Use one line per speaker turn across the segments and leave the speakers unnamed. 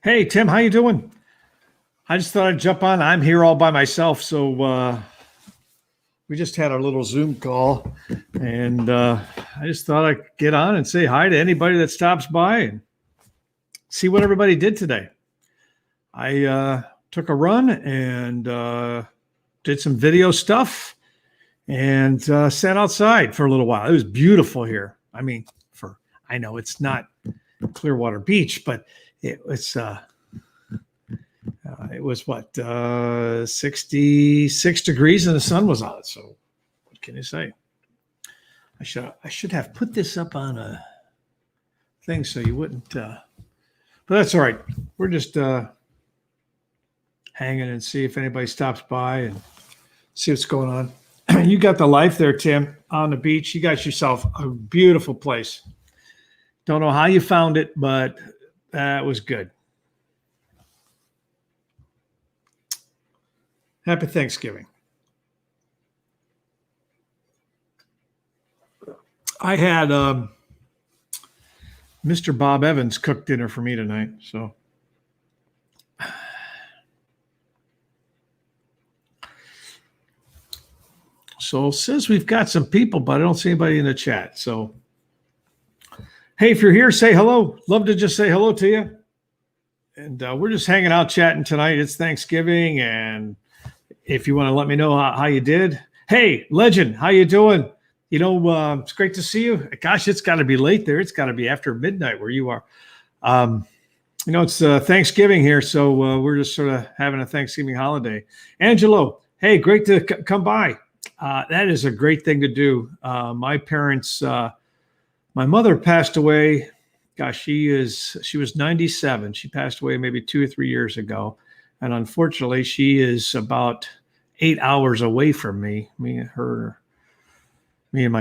Hey, Tim, how you doing? I just thought I'd jump on. I'm here all by myself, so we just had our little Zoom call, and I just thought I'd get on and say hi to anybody that stops by and see what everybody did today. I took a run and did some video stuff and sat outside for a little while. It was beautiful here. I mean, I know it's not Clearwater Beach, but it was what 66 degrees and the sun was out. So what can you say? I should have put this up on a thing so you wouldn't. But that's all right. We're just hanging and see if anybody stops by and see what's going on. You got the life there, Tim, on the beach. You got yourself a beautiful place. Don't know how you found it, but that was good. Happy Thanksgiving. I had Mr. Bob Evans cook dinner for me tonight. So it says we've got some people, but I don't see anybody in the chat. So, hey, if you're here, say hello. Love to just say hello to you. And we're just hanging out, chatting tonight. It's Thanksgiving, and if you want to let me know how you did. Hey, Legend, how you doing? You know, it's great to see you. Gosh, it's got to be late there. It's got to be after midnight where you are. It's Thanksgiving here, so we're just sort of having a Thanksgiving holiday. Angelo, hey, great to come by. That is a great thing to do. My parents, my mother passed away. Gosh, she was 97. She passed away maybe 2 or 3 years ago. And unfortunately, she is about 8 hours away from me. Her and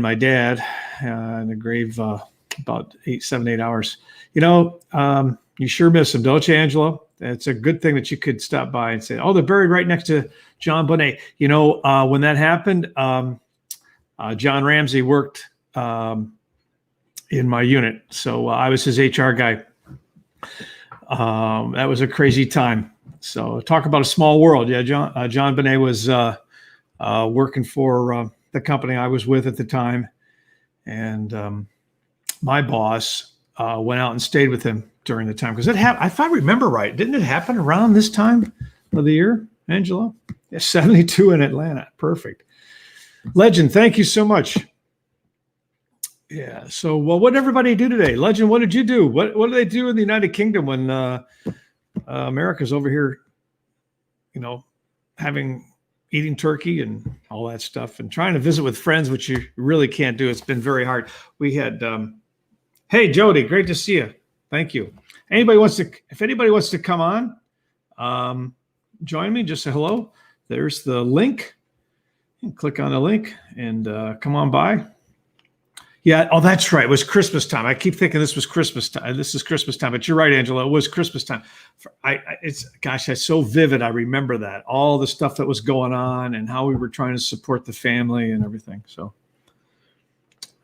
my dad in the grave about 7, 8 hours. You sure miss them, don't you, Angela? It's a good thing that you could stop by and say, "Oh, they're buried right next to John Bonet." When that happened, John Ramsey worked in my unit, so I was his HR guy. That was a crazy time. So talk about a small world. Yeah, John Bonet was working for the company I was with at the time. And my boss went out and stayed with him during the time. Because if I remember right, didn't it happen around this time of the year, Angela? Yeah, 72 in Atlanta. Perfect. Legend, thank you so much. Yeah. So, well, what did everybody do today? Legend, what did you do? What do they do in the United Kingdom when America's over here, eating turkey and all that stuff and trying to visit with friends, which you really can't do. It's been very hard. We had, hey, Jody, great to see you. Thank you. If anybody wants to come on, join me, just say hello. There's the link. You can click on the link and come on by. Yeah. Oh, that's right. It was Christmas time. I keep thinking this was Christmas time. This is Christmas time, but you're right, Angela. It was Christmas time. It's so vivid. I remember that, all the stuff that was going on and how we were trying to support the family and everything. So,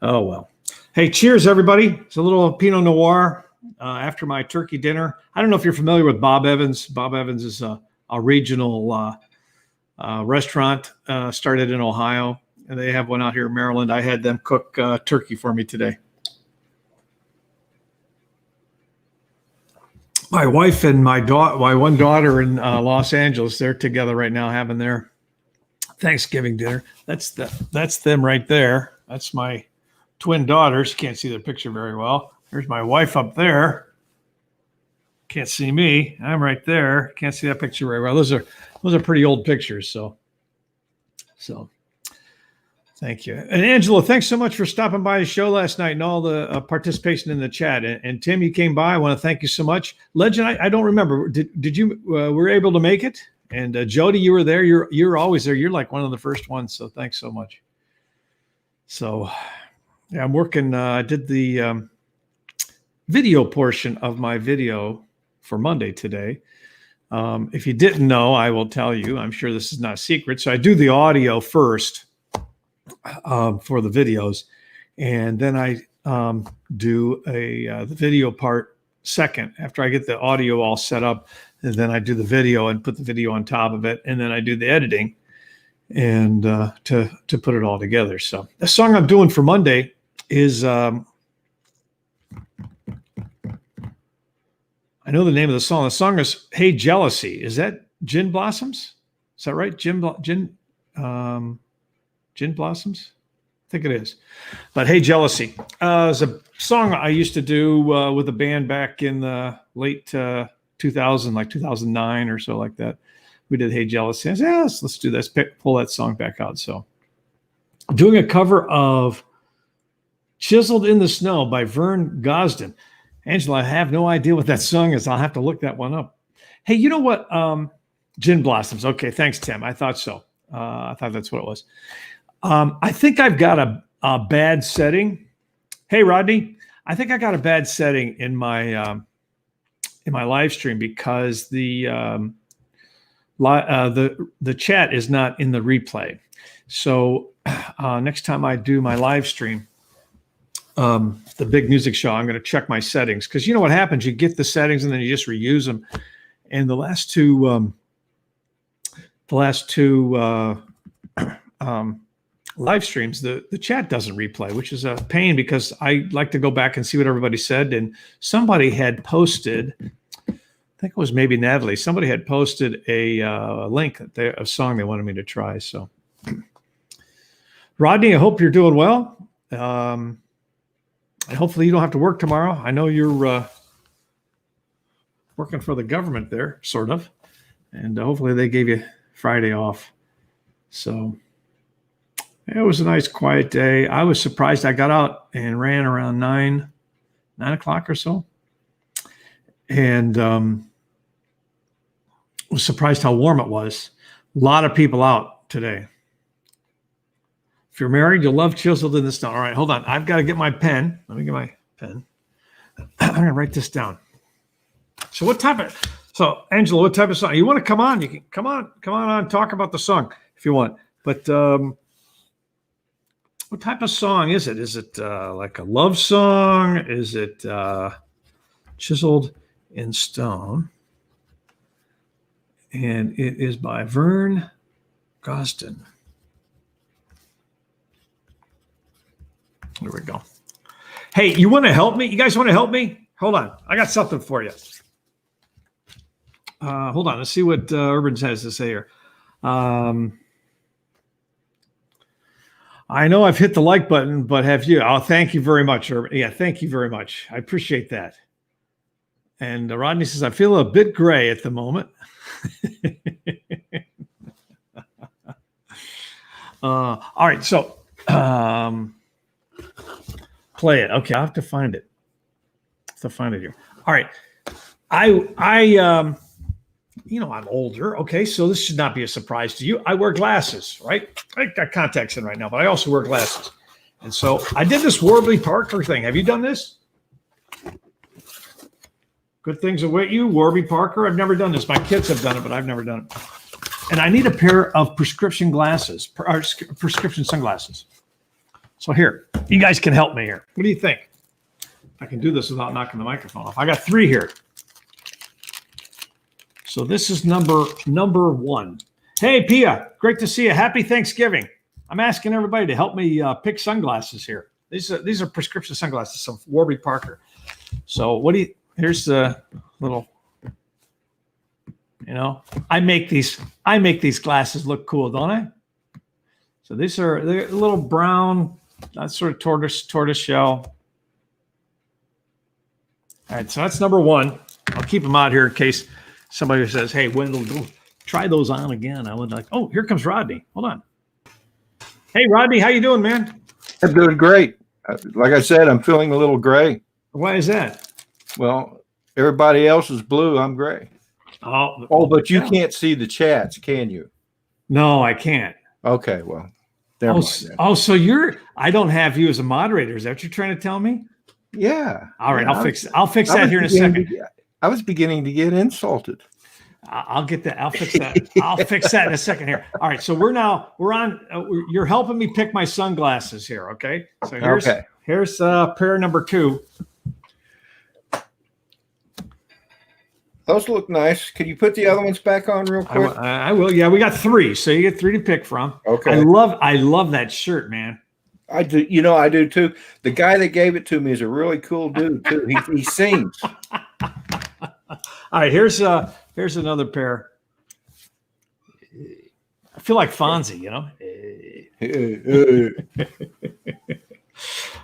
oh, well. Hey, cheers, everybody. It's a little Pinot Noir after my turkey dinner. I don't know if you're familiar with Bob Evans. Bob Evans is a regional restaurant started in Ohio. And they have one out here in Maryland. I had them cook turkey for me today. My wife and my one daughter in Los Angeles, they're together right now having their Thanksgiving dinner. That's them right there. That's my twin daughters. Can't see their picture very well. There's my wife up there. Can't see me. I'm right there. Can't see that picture very well. Those are pretty old pictures. So. Thank you. And Angela, thanks so much for stopping by the show last night and all the participation in the chat. And Tim, you came by. I want to thank you so much. Legend, I don't remember. Did you were able to make it? And Jody, you were there. You're always there. You're like one of the first ones. So thanks so much. So yeah, I'm working. I did the video portion of my video for Monday today. If you didn't know, I will tell you. I'm sure this is not a secret. So I do the audio first. For the videos, and then I do the video part second after I get the audio all set up, and then I do the video and put the video on top of it, and then I do the editing and to put it all together. So the song I'm doing for Monday is I know the name of the song. The song is "Hey Jealousy." Is that Gin Blossoms? Is that right? Gin Blossoms? I think it is. But "Hey Jealousy" is a song I used to do with a band back in the late 2000, like 2009 or so, like that. We did "Hey Jealousy." I said, yeah, let's do this. Pull that song back out. So I'm doing a cover of "Chiseled in the Snow" by Vern Gosdin. Angela, I have no idea what that song is. I'll have to look that one up. Hey, you know what? Gin Blossoms. Okay, thanks, Tim. I thought so. I thought that's what it was. I think I've got a bad setting. Hey, Rodney, I think I got a bad setting in my live stream because the chat is not in the replay. So next time I do my live stream, the big music show, I'm going to check my settings, because you know what happens? You get the settings and then you just reuse them. And the last two live streams, the chat doesn't replay, which is a pain because I like to go back and see what everybody said. And somebody had posted, I think it was maybe Natalie, somebody had posted a link, a song they wanted me to try. So Rodney, I hope you're doing well. And hopefully you don't have to work tomorrow. I know you're working for the government there, sort of. And hopefully they gave you Friday off. So it was a nice, quiet day. I was surprised. I got out and ran around 9 o'clock or so. And was surprised how warm it was. A lot of people out today. If you're married, you'll love Chiseled in the Snow. All right, hold on. I've got to get my pen. Let me get my pen. I'm going to write this down. So Angela, what type of song? You want to come on? You can come on, talk about the song if you want. But what type of song is it? Is it like a love song? Is it Chiseled in Stone? And it is by Vern Gosdin. There we go. Hey, you want to help me? You guys want to help me? Hold on. I got something for you. Hold on. Let's see what Urban has to say here. I know I've hit the like button, but have you? Oh, thank you very much, Urban. Yeah, thank you very much. I appreciate that. And Rodney says, I feel a bit gray at the moment. All right. So play it. Okay. I'll have to find it. Here. All right. I I'm older. Okay. So this should not be a surprise to you. I wear glasses, right? I got contacts in right now, but I also wear glasses. And so I did this Warby Parker thing. Have you done this? Good things await you, Warby Parker. I've never done this. My kids have done it, but I've never done it. And I need a pair of prescription sunglasses. So here, you guys can help me here. What do you think? I can do this without knocking the microphone off. I got 3 here. So this is number 1. Hey, Pia, great to see you. Happy Thanksgiving. I'm asking everybody to help me pick sunglasses here. These are prescription sunglasses, some Warby Parker. So here's the little, I make these glasses look cool, don't I? So they're a little brown, that sort of tortoise shell. All right, so that's number 1. I'll keep them out here in case somebody says, hey, Wendell, go try those on again. I would like, oh, here comes Rodney. Hold on. Hey, Rodney, how you doing, man?
I'm doing great. Like I said, I'm feeling a little gray.
Why is that?
Well, everybody else is blue. I'm gray. Oh, but you can't see the chats, can you?
No, I can't.
Okay, well, never mind.
So I don't have you as a moderator. Is that what you're trying to tell me?
Yeah.
All right, I'll fix that here in a second.
I was beginning to get insulted.
I'll get that. I'll fix that. I'll fix that in a second here. All right, so we're on. You're helping me pick my sunglasses here. Okay. So here's pair number 2.
Those look nice. Can you put the other ones back on real quick?
I will. Yeah, we got 3, so you get 3 to pick from.
Okay.
I love that shirt, man.
I do. You know, I do too. The guy that gave it to me is a really cool dude too. He sings.
All right, here's another pair. I feel like Fonzie, you know.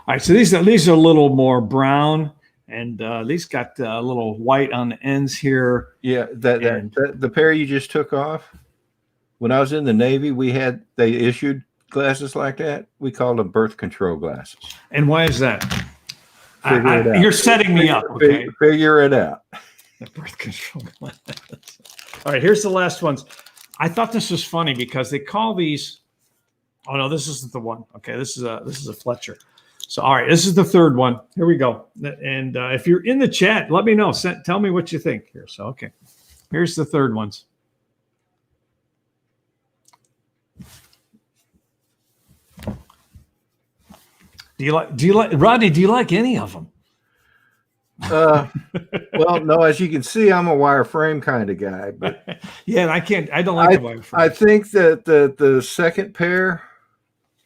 All right, so these are a little more brown, and these got a little white on the ends here.
Yeah, the pair you just took off. When I was in the Navy, they issued glasses like that. We called them birth control glasses.
And why is that? You're setting me up. Okay,
figure it out.
The birth control glasses. All right, here's the last ones. I thought this was funny because they call these. Oh no, this isn't the one. Okay, this is a Fletcher. So all right, this is the third one. Here we go. And if you're in the chat, let me know. Tell me what you think here. So okay, here's the third ones. Do you like Rodney? Do you like any of them?
Well, no. As you can see, I'm a wireframe kind of guy. But
yeah, I don't like the wireframe.
I think that the second pair.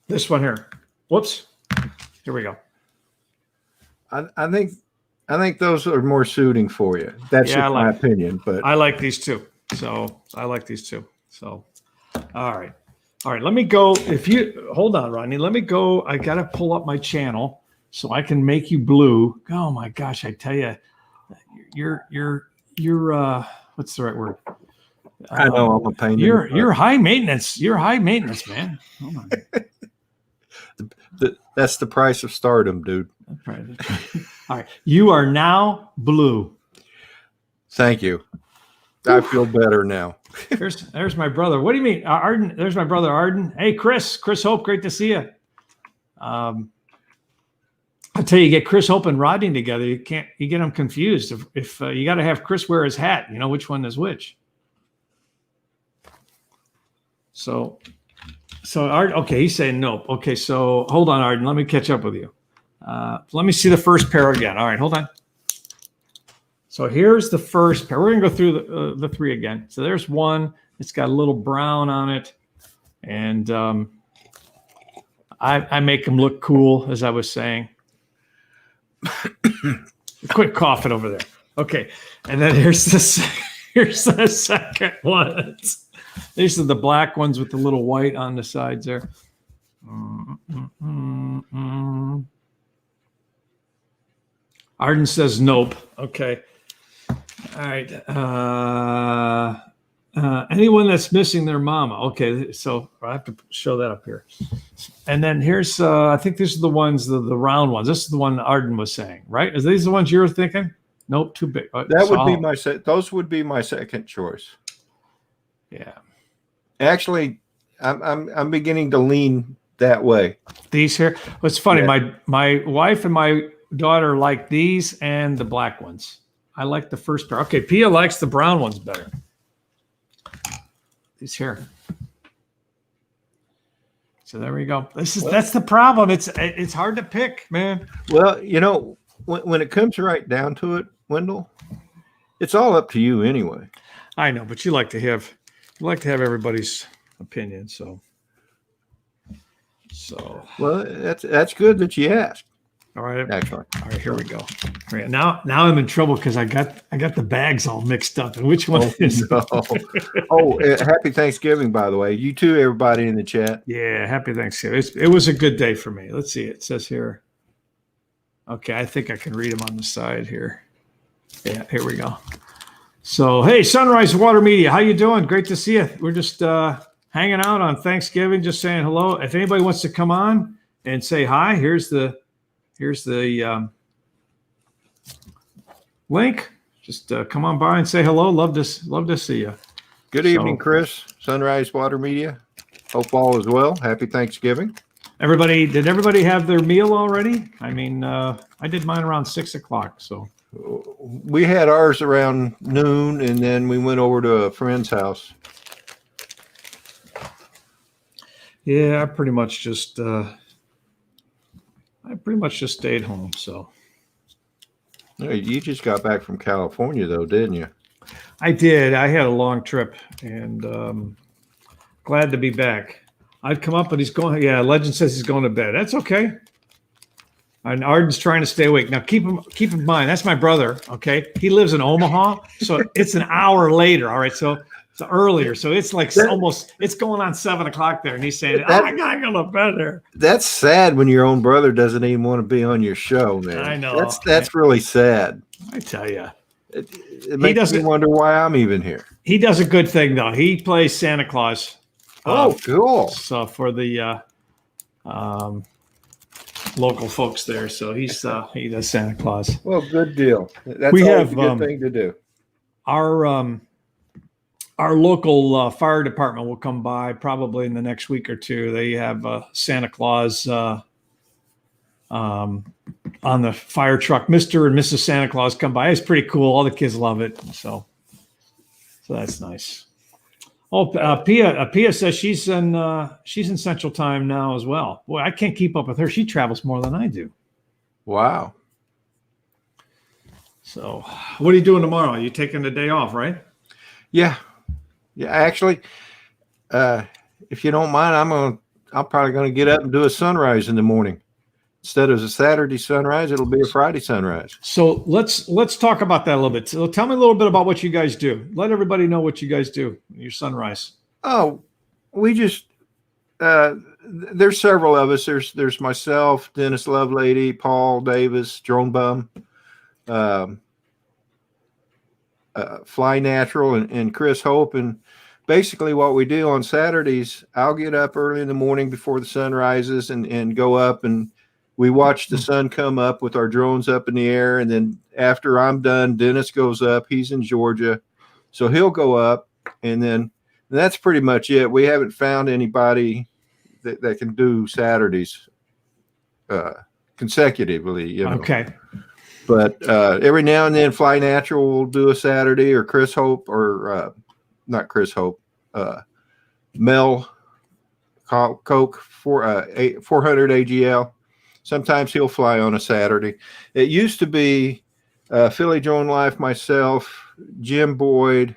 This one here. Whoops. Here we go.
I think those are more suiting for you. That's just my opinion. But
I like these two. So I like these two. So all right. Let me go. If you hold on, Rodney, let me go. I got to pull up my channel so I can make you blue. Oh my gosh. I tell you, you're what's the right word?
I know I'm a pain.
You're high maintenance. You're high maintenance, man. Oh my.
That's the price of stardom, dude.
All right. You are now blue.
Thank you. I feel better now.
There's my brother. What do you mean, Arden? There's my brother Arden. Hey, Chris Hope, great to see you. I'll tell you, get Chris Hope and Rodney together. You get them confused. If you got to have Chris wear his hat, you know which one is which. So Arden, okay, he's saying nope. Okay, so hold on, Arden. Let me catch up with you. Let me see the first pair again. All right, hold on. So here's the first pair. We're going to go through the 3 again. So there's one. It's got a little brown on it. And I make them look cool, as I was saying. Quit coughing over there. Okay. And then here's the second one. These are the black ones with the little white on the sides there. Arden says nope. Okay. All right. Anyone that's missing their mama. Okay, so I have to show that up here. And then here's, I think these are the ones, the round ones. This is the one Arden was saying, right? Is these the ones you're thinking? Nope, too big.
That would be those would be my second choice.
Yeah.
Actually, I'm beginning to lean that way.
These here. What's funny, my wife and my daughter like these and the black ones. I like the first pair. Okay, Pia likes the brown ones better. These here. So there we go. That's the problem. It's hard to pick, man.
Well, you know, when it comes right down to it, Wendell, it's all up to you anyway.
I know, but you like to have everybody's opinion. So
well, that's good that you asked.
All right.
Excellent.
All right, here we go. All right, now I'm in trouble because I got the bags all mixed up. And which one is
no. Happy Thanksgiving, by the way. You too, everybody in the chat.
Yeah, happy Thanksgiving. It was a good day for me. Let's see. It says here. Okay, I think I can read them on the side here. Yeah, here we go. So, hey, Sunrise Water Media, how you doing? Great to see you. We're just hanging out on Thanksgiving, just saying hello. If anybody wants to come on and say hi, here's the link. Just come on by and say hello. Love to see you.
Good evening, Chris. Sunrise Water Media. Hope all is well. Happy Thanksgiving.
Did everybody have their meal already? I mean, I did mine around 6 o'clock. So
we had ours around noon, and then we went over to a friend's house.
Yeah, I pretty much just stayed home. So
You just got back from California, though, didn't you?
I did. I had a long trip, and glad to be back. I'd come up, but he's going. Yeah, Legend says he's going to bed. That's okay. And Arden's trying to stay awake. Now keep in mind that's my brother. Okay, he lives in Omaha, so it's an hour later. All right, so it's earlier, so it's like almost it's going on 7 o'clock there, and he's saying, "I gotta go to bed there."
That's sad when your own brother doesn't even want to be on your show, man.
I know.
That's really sad.
I tell you,
it makes me wonder why I'm even here.
He does a good thing though. He plays Santa Claus.
Oh, cool!
So for the local folks there, so he does Santa Claus.
Well, good deal. That's
we
always
have
a good thing to do.
Our local fire department will come by probably in the next week or two. They have Santa Claus on the fire truck. Mr. and Mrs. Santa Claus come by. It's pretty cool. All the kids love it. So that's nice. Oh, Pia says she's in Central Time now as well. Boy, I can't keep up with her. She travels more than I do.
Wow.
So, what are you doing tomorrow? Are you taking the day off, right?
Yeah. Actually, if you don't mind, I'm probably gonna get up and do a sunrise in the morning. Instead of a Saturday sunrise, it'll be a Friday sunrise.
So let's talk about that a little bit. So tell me a little bit about what you guys do. Let everybody know what you guys do. Your sunrise.
Oh, we just there's several of us. There's myself, Dennis Lovelady, Paul Davis, Drone Bum, Fly Natural, and Chris Hope. And basically what we do on Saturdays, I'll get up early in the morning before the sun rises and go up, and we watch the sun come up with our drones up in the air. And then after I'm done, Dennis goes up. He's in Georgia, so he'll go up, and that's pretty much it. We haven't found anybody that can do Saturdays consecutively, you know.
Okay.
But every now and then, Fly Natural will do a Saturday, or Chris Hope, or not Chris Hope, Mel Coke 400 AGL. Sometimes he'll fly on a Saturday. It used to be Philly Drone Life, myself, Jim Boyd,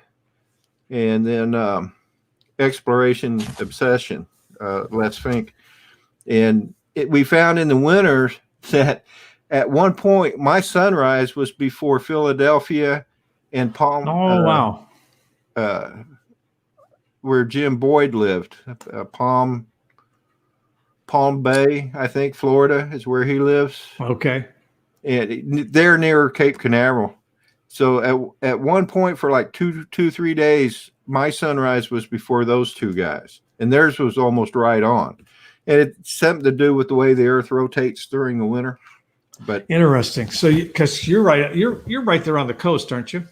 and then Exploration Obsession, Les Fink. And we found in the winter that at one point my sunrise was before Philadelphia and Palm.
Oh, wow.
Where Jim Boyd lived, Palm Bay, I think, Florida is where he lives.
Okay.
And they're near Cape Canaveral. So at one point for like 3 days, my sunrise was before those two guys, and theirs was almost right on. And it's something to do with the way the Earth rotates during the winter. But
interesting. So, because you're right, you're right there on the coast, aren't you?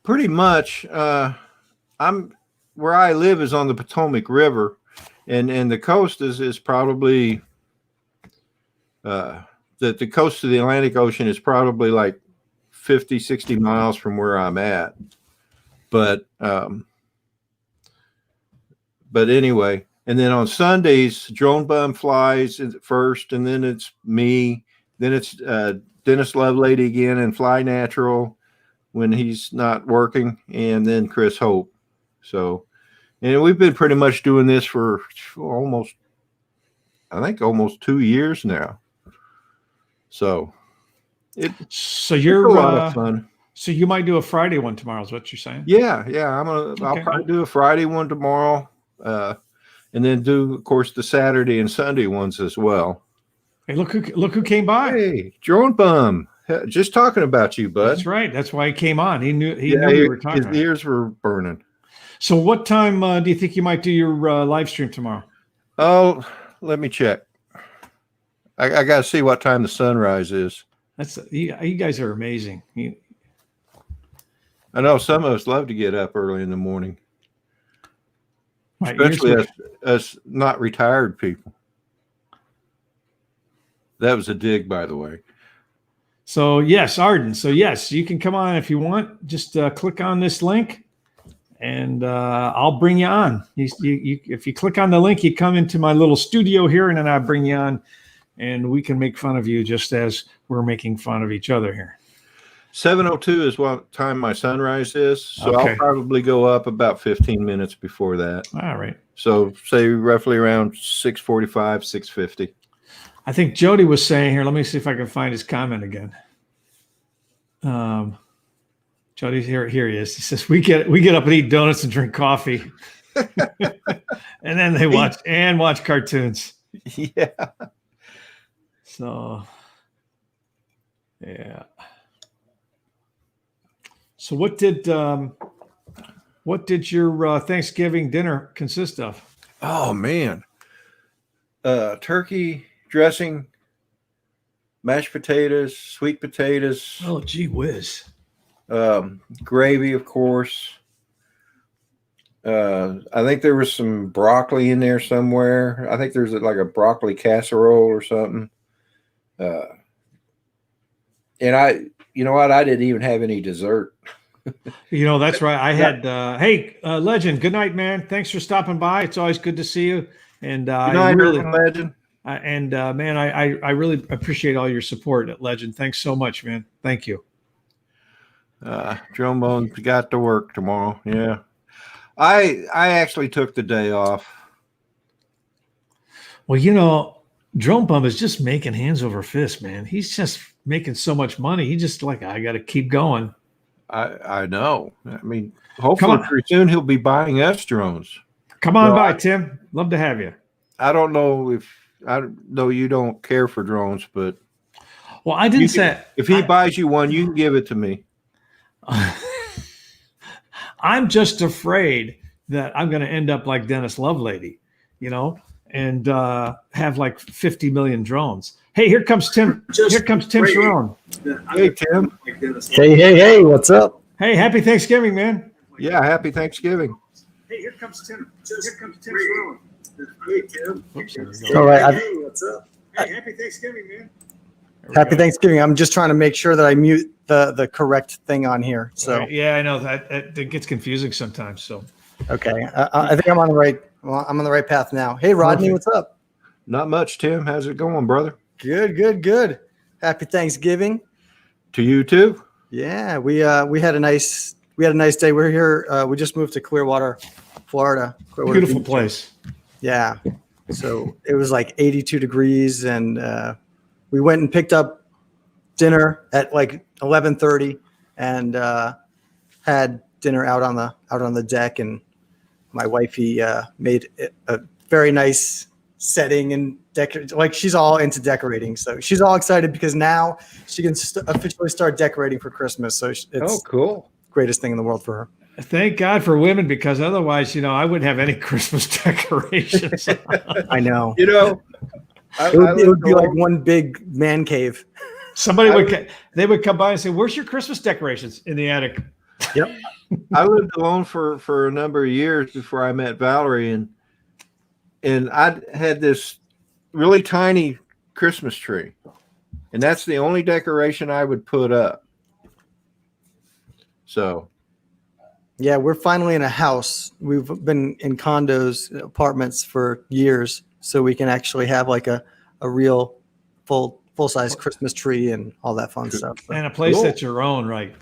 Pretty much. I'm where I live is on the Potomac River. And the coast is probably the coast of the Atlantic Ocean is probably like 50, 60 miles from where I'm at. But anyway, and then on Sundays, Drone Bum flies first, and then it's me, then it's Dennis Lovelady again, and Fly Natural when he's not working, and then Chris Hope. So. And we've been pretty much doing this for almost 2 years now. So
you're
a lot of fun.
So you might do a Friday one tomorrow, is what you're saying?
Yeah. I'll probably do a Friday one tomorrow, and then do, of course, the Saturday and Sunday ones as well.
Hey, look who came by.
Hey, Drone Bum. Just talking about you, bud.
That's right. That's why he came on. He knew we were talking.
His ears were burning.
So what time do you think you might do your live stream tomorrow?
Oh, let me check. I got to see what time the sunrise is.
You guys are amazing.
I know some of us love to get up early in the morning, especially us not retired people. That was a dig, by the way.
So yes, Arden. So yes, you can come on if you want. Just click on this link. And I'll bring you on. If you click on the link, you come into my little studio here, and then I bring you on, and we can make fun of you just as we're making fun of each other here.
7:02 is what time my sunrise is, so
Okay.
I'll probably go up about 15 minutes before that.
All right.
So say roughly around 6:45, 6:50.
I think Jody was saying here. Let me see if I can find his comment again. Jody's here. Here he is. He says we get up and eat donuts and drink coffee, and then they watch cartoons.
Yeah.
So, yeah. So what did your Thanksgiving dinner consist of?
Oh man. Turkey dressing, mashed potatoes, sweet potatoes,
Oh, gee whiz.
gravy, of course. I think there was some broccoli in there somewhere. I think there's like a broccoli casserole or something. And you know what? I didn't even have any dessert.
That's right. I had, hey, Legend, good night, man. Thanks for stopping by. It's always good to see you. And
Good night, Legend.
Man, I really appreciate all your support at Legend. Thanks so much, man. Thank you.
Drone got to work tomorrow. Yeah. I actually took the day off.
Well, Drone Bum is just making hands over fists, man. He's just making so much money. He just I got to keep going.
I know. I mean, hopefully pretty soon he'll be buying us drones.
Come on by, Tim. Love to have you.
I don't know you don't care for drones, but
well, I didn't say
if he buys you one, you can give it to me.
I'm just afraid that I'm going to end up like Dennis Lovelady, and have like 50 million drones. Hey, here comes Tim. Here comes Tim Sharon.
Hey, Tim.
Hey, what's up?
Hey, happy Thanksgiving, man.
Yeah, happy Thanksgiving.
Hey, here comes Tim. Here comes Tim Sharon. Hey, Tim.
All right.
Hey, what's up? Hey, happy Thanksgiving, man.
Happy Thanksgiving. I'm just trying to make sure that I mute the correct thing on here. So
yeah, I know that it gets confusing sometimes. So
okay, I think I'm on the right. Well, I'm on the right path now. Hey, Rodney, what's up?
Not much, Tim. How's it going, brother?
Good. Happy Thanksgiving
to you too.
Yeah, we had a nice day. We're here. We just moved to Clearwater, Florida.
Beautiful place.
Yeah. So it was like 82 degrees, and we went and picked up dinner at like 11:30, and had dinner out on the deck. And my wifey made a very nice setting and like she's all into decorating, so she's all excited because now she can officially start decorating for Christmas. So it's
cool,
greatest thing in the world for her.
Thank God for women, because otherwise, I wouldn't have any Christmas decorations.
I know.
It
would be like one big man cave.
Somebody would come by and say, "Where's your Christmas decorations?" In the attic.
Yep.
I lived alone for a number of years before I met Valerie, and I had this really tiny Christmas tree, and that's the only decoration I would put up. So,
yeah, we're finally in a house. We've been in condos, apartments for years, so we can actually have like a real full-size Christmas tree and all that fun stuff. So.
And a place that's your own, right?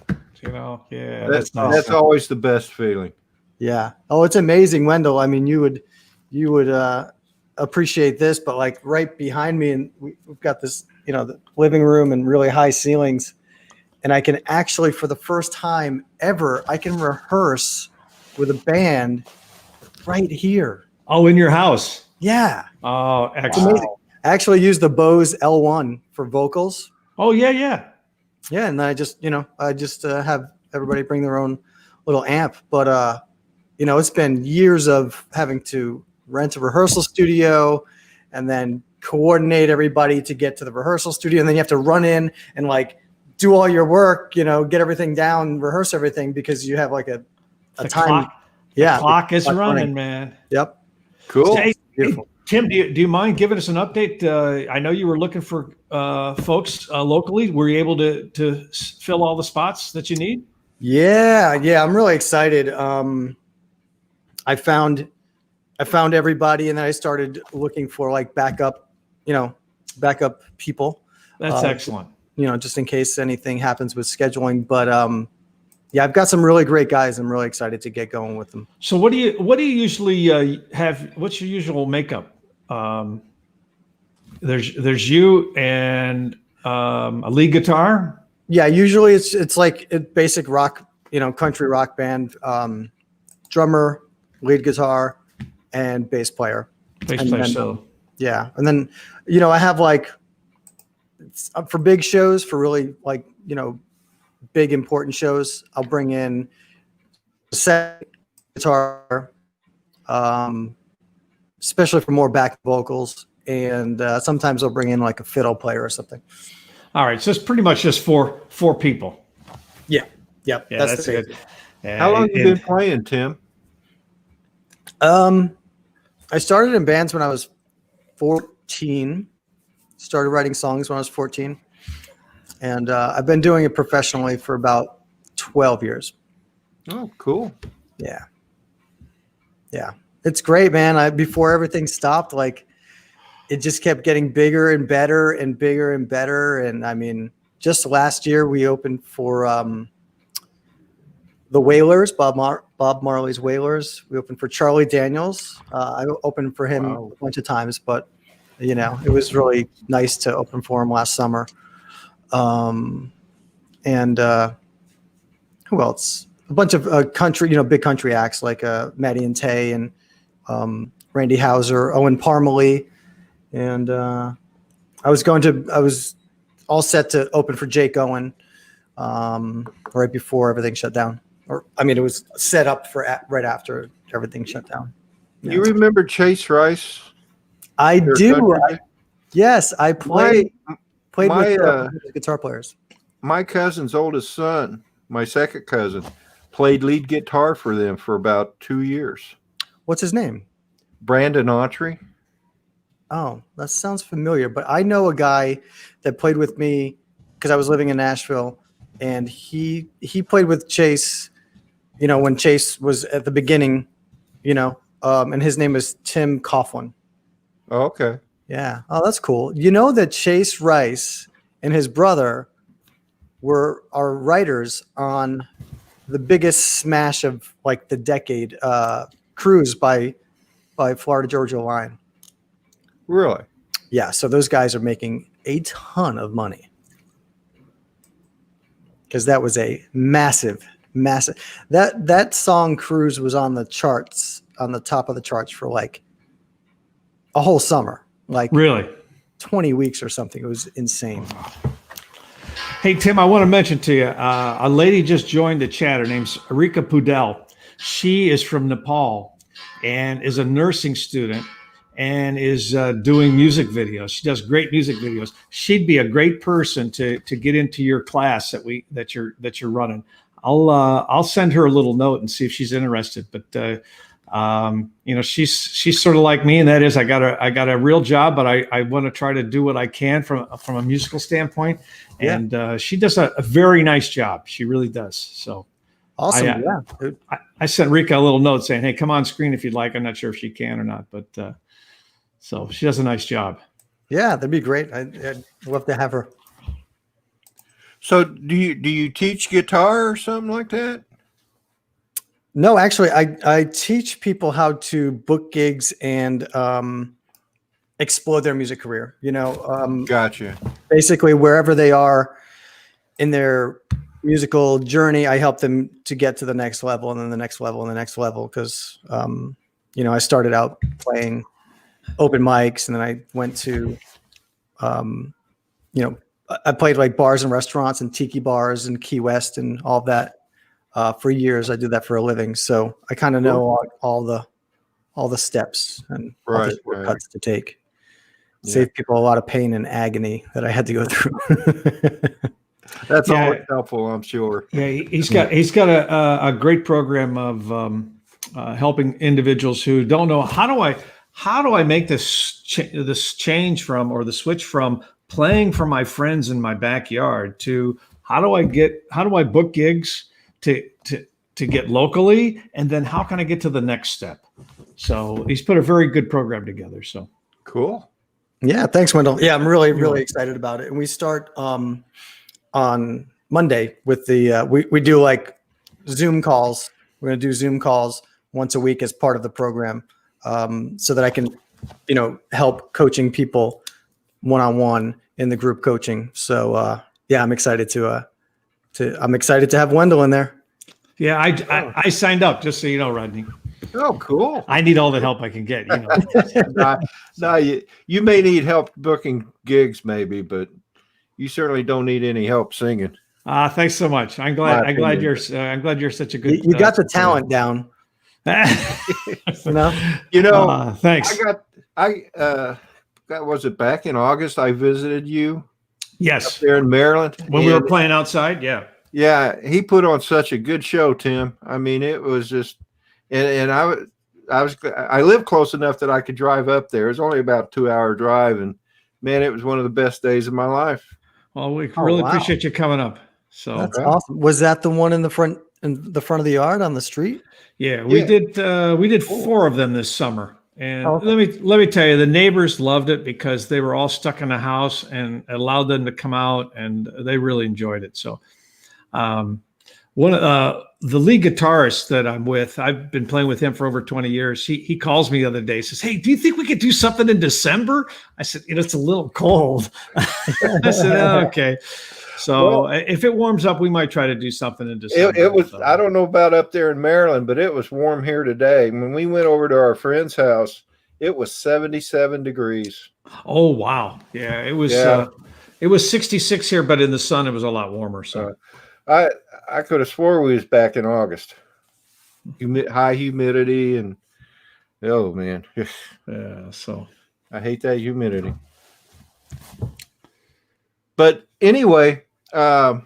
Yeah,
that's
nice.
That's always the best feeling.
Yeah. Oh, it's amazing, Wendell. I mean, you would appreciate this, but like right behind me, and we've got this, the living room and really high ceilings, and I can actually, for the first time ever, I can rehearse with a band right here.
Oh, in your house?
Yeah.
Oh, excellent.
Amazing. I actually use the Bose L1 for vocals.
Oh, yeah.
Yeah, and I just have everybody bring their own little amp. But it's been years of having to rent a rehearsal studio and then coordinate everybody to get to the rehearsal studio, and then you have to run in and like do all your work, get everything down, rehearse everything, because you have like a time.
Clock,
yeah,
the clock is running, man.
Yep.
Cool.
Hey,
beautiful.
Tim, do you mind giving us an update? I know you were looking for folks locally. Were you able to fill all the spots that you need?
Yeah, I'm really excited. I found everybody, and then I started looking for like backup people.
That's excellent.
just in case anything happens with scheduling. But yeah, I've got some really great guys. I'm really excited to get going with them.
So what do you usually have? What's your usual makeup? There's you and a lead guitar.
Yeah, usually it's like a basic rock, country rock band, drummer, lead guitar, and bass player.
Bass player. So
yeah, and then I have like for big shows, for really like big important shows, I'll bring in a set guitar, especially for more back vocals, and sometimes I'll bring in like a fiddle player or something.
all right, so it's pretty much just four people.
Yeah, yep,
Yeah, that's good.
How long have you been playing, Tim?
I started in bands when I was 14. Started writing songs when I was 14, and I've been doing it professionally for about 12 years.
Oh, cool.
Yeah, it's great, man. Before everything stopped, like it just kept getting bigger and better and bigger and better. And I mean, just last year we opened for the Wailers, Bob Marley's Wailers. We opened for Charlie Daniels. I opened for him a bunch of times, but it was really nice to open for him last summer. And who else? A bunch of country, big country acts like Maddie and Tay and Randy Houser, Owen Parmalee. And I was all set to open for Jake Owen right before everything shut down. It was set up for right after everything shut down. Yeah.
You remember Chase Rice?
I do. Yes, I played with guitar players.
My cousin's oldest son, my second cousin, played lead guitar for them for about 2 years.
What's his name?
Brandon Autry.
Oh, that sounds familiar. But I know a guy that played with me because I was living in Nashville, and he played with Chase, when Chase was at the beginning, and his name is Tim Coughlin.
Oh, okay.
Yeah. Oh, that's cool. You know that Chase Rice and his brother are writers on the biggest smash of like the decade, Cruise by Florida Georgia Line.
Really?
Yeah. So those guys are making a ton of money because that was a massive. That song Cruise was on the charts, on the top of the charts for like a whole summer, like
Really?
20 weeks or something. It was insane.
Hey, Tim, I want to mention to you, a lady just joined the chat. Her name's Erika Pudel. She is from Nepal and is a nursing student and is doing music videos. She does great music videos. She'd be a great person to get into your class that you're running. I'll send her a little note and see if she's interested. But she's sort of like me, and that is I got a real job, but I want to try to do what I can from a musical standpoint.
Yeah.
And she does a very nice job. She really does. So
Awesome.
I sent Rika a little note saying, "Hey, come on screen if you'd like." I'm not sure if she can or not, but so she does a nice job.
Yeah, that'd be great. I'd love to have her.
So do you teach guitar or something like that?
No, actually, I teach people how to book gigs and explode their music career.
Gotcha.
Basically, wherever they are in their musical journey, I help them to get to the next level, and then the next level, and the next level. Because I started out playing open mics, and then I went to, I played like bars and restaurants and tiki bars in Key West and all of that. For years, I did that for a living, so I kind of know all the steps and all the shortcuts to take. Save people a lot of pain and agony that I had to go through.
That's always helpful, I'm sure.
Yeah, he's got a great program of helping individuals who don't know how do I make this change from, or the switch from playing for my friends in my backyard to how do I book gigs to get locally, and then how can I get to the next step? So he's put a very good program together. So
cool.
Yeah, thanks, Wendell. Yeah, I'm really excited about it. And we start on Monday with the we do like Zoom calls. We're going to do Zoom calls once a week as part of the program, so that I can, help coaching people one-on-one in the group coaching. So yeah, I'm excited to have Wendell in there.
Yeah, I signed up, just so you know, Rodney.
Oh, cool.
I need all the help I can get.
No, you may need help booking gigs, maybe, but you certainly don't need any help singing.
Thanks so much. I'm glad you're such a good.
You got the talent down.
Thanks.
Was it back in August? I visited you.
Yes,
up there in Maryland
when we were playing outside. Yeah.
Yeah, he put on such a good show, Tim. I mean, it was just, and I live close enough that I could drive up there. It was only about a 2-hour drive, and man, it was one of the best days of my life.
Well, we really appreciate you coming up. So
that's awesome. Was that the one in the front of the yard on the street?
Yeah, we did 4 of them this summer. And let me tell you, the neighbors loved it because they were all stuck in the house and allowed them to come out, and they really enjoyed it. So one of the lead guitarist that I'm with, I've been playing with him for over 20 years. He calls me the other day, says, "Hey, do you think we could do something in December?" I said, "It's a little cold." I said, "Okay." So if it warms up, we might try to do something in December.
It was, I don't know about up there in Maryland, but it was warm here today. When we went over to our friend's house, it was 77 degrees.
Oh, wow. Yeah, it was 66 here, but in the sun, it was a lot warmer. So
I could have swore we was back in August. High humidity and, oh, man.
Yeah, so
I hate that humidity. But anyway, well,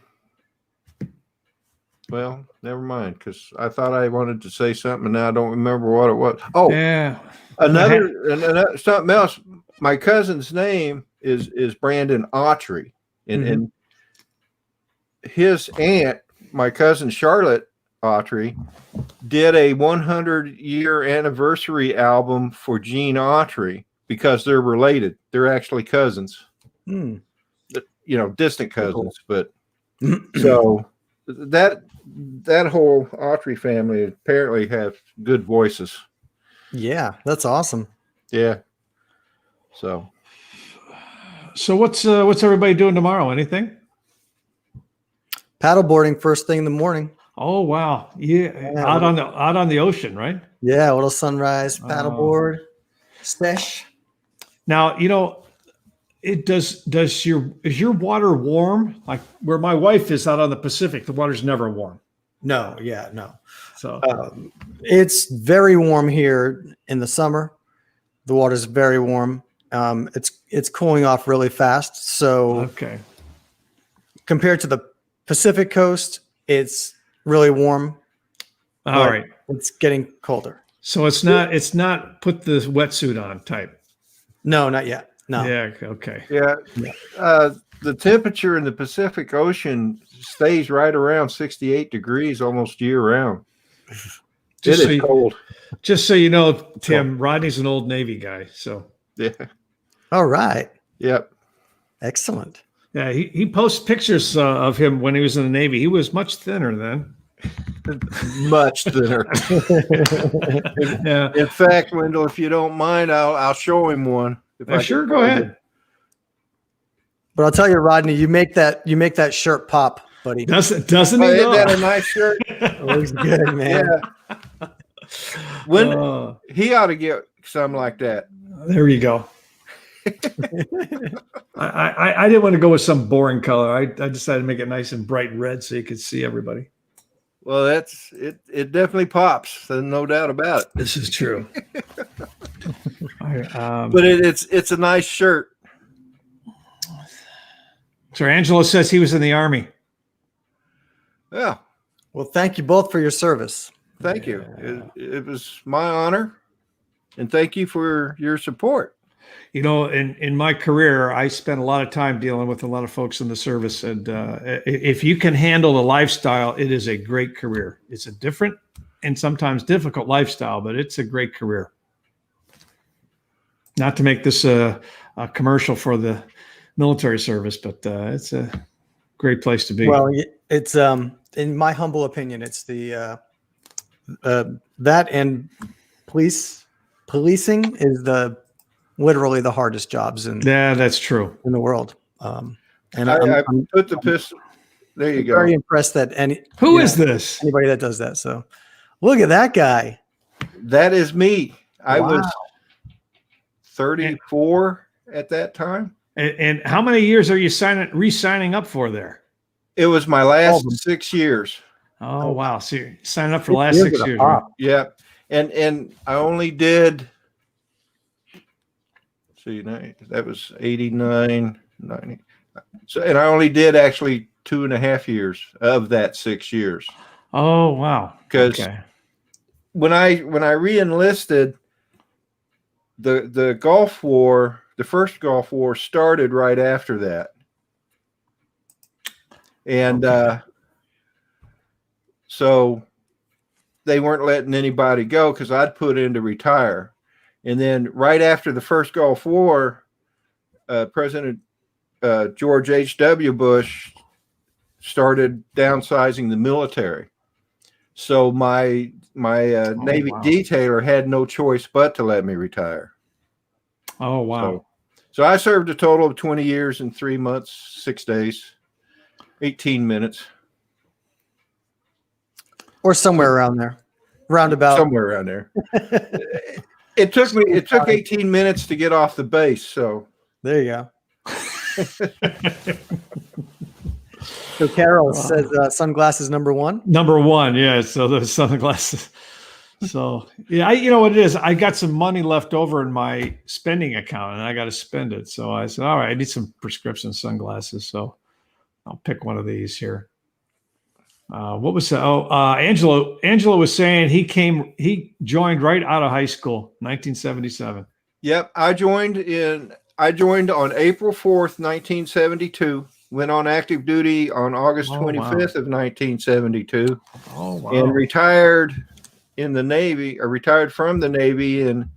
never mind, because I thought I wanted to say something, and now I don't remember what it was. Oh,
yeah.
Another something else. My cousin's name is Brandon Autry, and his aunt, my cousin Charlotte Autry, did a 100-year anniversary album for Gene Autry because they're related. They're actually cousins. Distant cousins, but so that whole Autry family apparently have good voices.
Yeah, that's awesome.
Yeah. So
what's everybody doing tomorrow? Anything?
Paddleboarding first thing in the morning.
Oh wow! Yeah, out on the ocean, right?
Yeah, a little sunrise paddleboard sesh.
Now is your water warm? Like where my wife is out on the Pacific, the water's never warm.
No.
So
it's very warm here in the summer. The water's very warm. It's cooling off really fast. So
okay,
compared to the Pacific coast, it's really warm.
All right,
it's getting colder.
So it's not put the wetsuit on type.
No, not yet. No.
Yeah. Okay.
Yeah. The temperature in the Pacific Ocean stays right around 68 degrees almost year round. It is cold.
Just so you know, Tim, Rodney's an old Navy guy. So
yeah.
All right.
Yep.
Excellent.
Yeah, he posts pictures of him when he was in the Navy. He was much thinner then.
Much thinner.
Yeah.
In fact, Wendell, if you don't mind, I'll show him one.
Sure, go ahead.
But I'll tell you, Rodney, you make that shirt pop, buddy.
Doesn't he?
Isn't that a nice shirt?
It looks good, man.
Yeah. He ought to get something like that.
There you go. I didn't want to go with some boring color. I decided to make it nice and bright red so you could see everybody.
Well, that's it. It definitely pops. There's no doubt about it.
This is true.
But it's a nice shirt.
So Angelo says he was in the Army.
Yeah.
Well, thank you both for your service.
Thank you. It was my honor, and thank you for your support.
In my career, I spent a lot of time dealing with a lot of folks in the service, and if you can handle the lifestyle, it is a great career. It's a different and sometimes difficult lifestyle, but it's a great career. Not to make this a commercial for the military service, but it's a great place to be.
Well, it's in my humble opinion, it's the that and policing is literally the hardest jobs in
That's true.
the world. And
I
I'm
put the pistol. There you go.
very impressed that
Who is this?
anybody that does that. So look at that guy.
That is me. I
Wow.
was 34 at that time.
And how many years are you re-signing up for there?
It was my last 6 years.
Oh wow! So you're signing up for the
6
last
years
6
at a
years. Right?
pop.
Yeah. And I only did, see, that was 89, 90. So, and I only did actually 2.5 years of that 6 years.
Oh wow!
Because when I re-enlisted, the Gulf War, the first Gulf War started right after that. And so they weren't letting anybody go because I'd put in to retire. And then right after the first Gulf War, President George H.W. Bush started downsizing the military. So my Navy detailer had no choice but to let me retire.
Oh wow!
So I served a total of 20 years and 3 months, 6 days, 18 minutes,
Or somewhere around there, roundabout.
somewhere around there. It took 18 minutes to get off the base. So
There you go. So Carol says sunglasses number one.
Number one, yeah. So the sunglasses. So yeah, you know what it is. I got some money left over in my spending account, and I got to spend it. So I said, all right, I need some prescription sunglasses. So I'll pick one of these here. What was that? Angelo was saying he joined right out of high school, 1977.
yep, I joined on April 4th, 1972. Went on active duty on August 25th of 1972.
Oh wow!
And retired in the Navy, or retired from the Navy in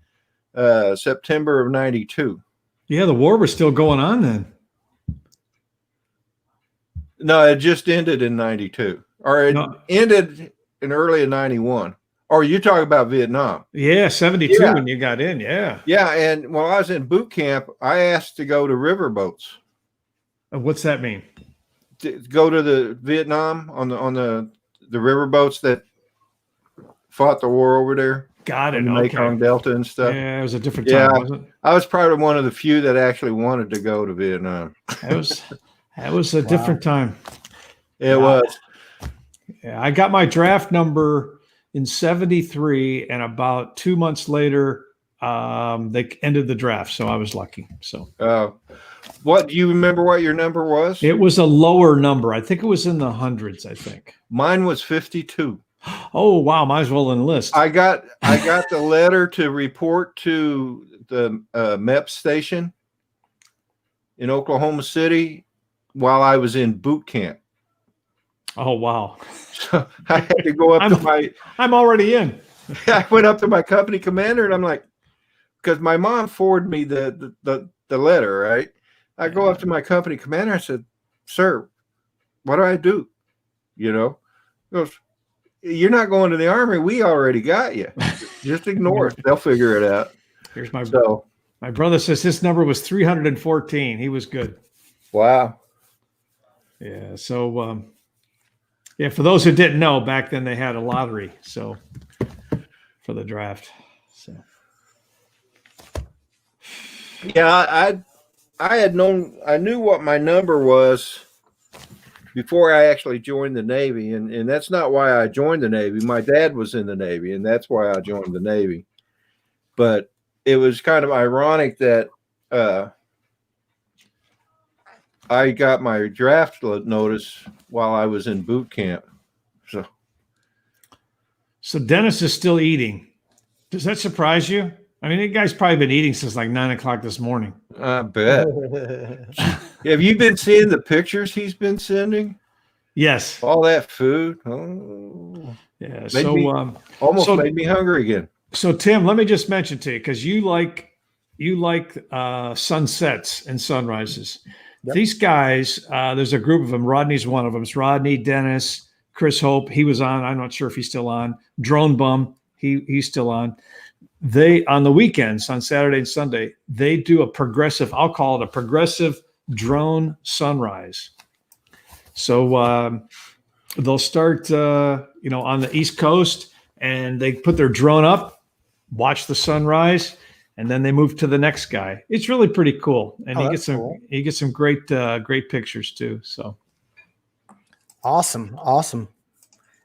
September of 92.
Yeah, the war was still going on then.
No, it just ended in 92, or it ended in early in 91. Or you talk about Vietnam?
Yeah, 72
Yeah.
when you got in. Yeah.
Yeah, and while I was in boot camp, I asked to go to riverboats.
What's that mean?
To go to the Vietnam on the riverboats that fought the war over there.
Got it.
The Mekong Delta and stuff.
Yeah, it was a different time, wasn't it?
I was probably one of the few that actually wanted to go to Vietnam.
That was a different time.
It was.
Yeah, I got my draft number in 73, and about 2 months later, they ended the draft. So I was lucky. So
what do you remember what your number was?
it was a lower number. I think it was in the hundreds, I think.
Mine was 52.
Oh wow, might as well enlist.
I got the letter to report to the MEP station in Oklahoma City while I was in boot camp.
Oh wow.
So I had to go up
I'm already in.
I went up to my company commander and I'm like, because my mom forwarded me the letter, right? I go up to my company commander. I said, "Sir, what do I do?" You know, he goes, "You're not going to the Army. We already got you. Just ignore it. They'll figure it out."
Here's my brother says his number was 314. He was good.
Wow.
Yeah. So, yeah, for those who didn't know, back then they had a lottery. So for the draft. So.
Yeah, I knew what my number was before I actually joined the Navy, and that's not why I joined the Navy. My dad was in the Navy, and that's why I joined the Navy. But it was kind of ironic that I got my draft notice while I was in boot camp.
So Dennis is still eating. Does that surprise you? I mean, the guy's probably been eating since like 9 o'clock this morning.
I bet. Have you been seeing the pictures he's been sending?
Yes.
All that food. Oh,
yeah.
Almost made me hungry again.
So Tim, let me just mention to you, because you like sunsets and sunrises.
Yep.
These guys, there's a group of them. Rodney's one of them. It's Rodney, Dennis, Chris Hope. He was on. I'm not sure if he's still on. Drone Bum. He's still on. They, on the weekends, on Saturday and Sunday, they do a progressive, I'll call it a progressive drone sunrise. So they'll start, on the East Coast, and they put their drone up, watch the sunrise, and then they move to the next guy. It's really pretty cool, and you get some great pictures too. So
awesome.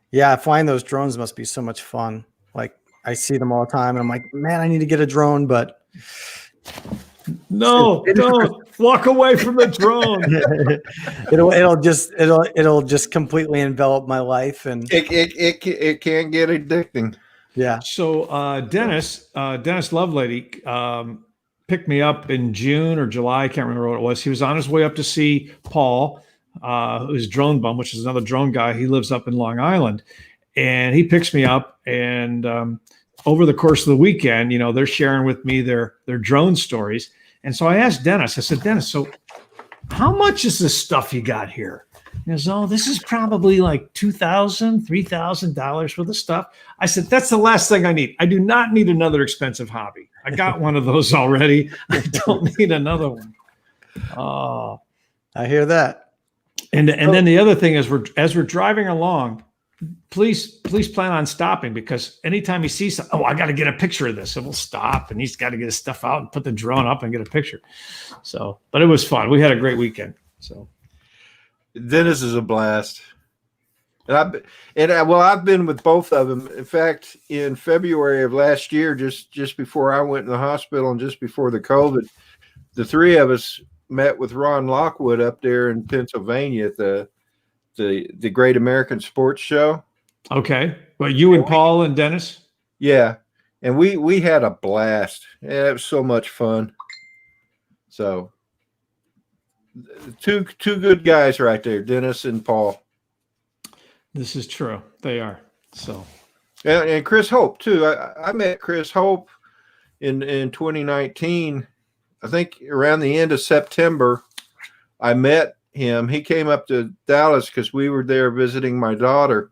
Yeah, flying those drones must be so much fun. Like, I see them all the time, and I'm like, man, I need to get a drone, but
no, don't walk away from the drone.
it'll just completely envelop my life, and
it can get addicting.
Yeah.
So Dennis Lovelady picked me up in June or July. I can't remember what it was. He was on his way up to see Paul, who's Drone Bum, which is another drone guy. He lives up in Long Island, and he picks me up. And over the course of the weekend, they're sharing with me their drone stories. And so I asked Dennis. I said, Dennis, so how much is this stuff you got here? He goes, oh, this is probably like $2,000, $3,000 for the stuff. I said, that's the last thing I need. I do not need another expensive hobby. I got one of those already. I don't need another one. Oh,
I hear that.
And then the other thing is, as we're driving along, please plan on stopping, because anytime he sees something, I got to get a picture of this, and we'll stop, and he's got to get his stuff out and put the drone up and get a picture. So, but it was fun. We had a great weekend. So.
Dennis is a blast, and I've been with both of them. In fact, in February of last year, just before I went in the hospital and just before the COVID, the three of us met with Ron Lockwood up there in Pennsylvania at the Great American Sports Show.
Okay, well, you and Paul and Dennis.
Yeah, and we had a blast. Yeah, it was so much fun. So. Two good guys right there, Dennis and Paul.
This is true. They are. So,
and Chris Hope too. I met Chris Hope in 2019. I think around the end of September, I met him. He came up to Dallas because we were there visiting my daughter,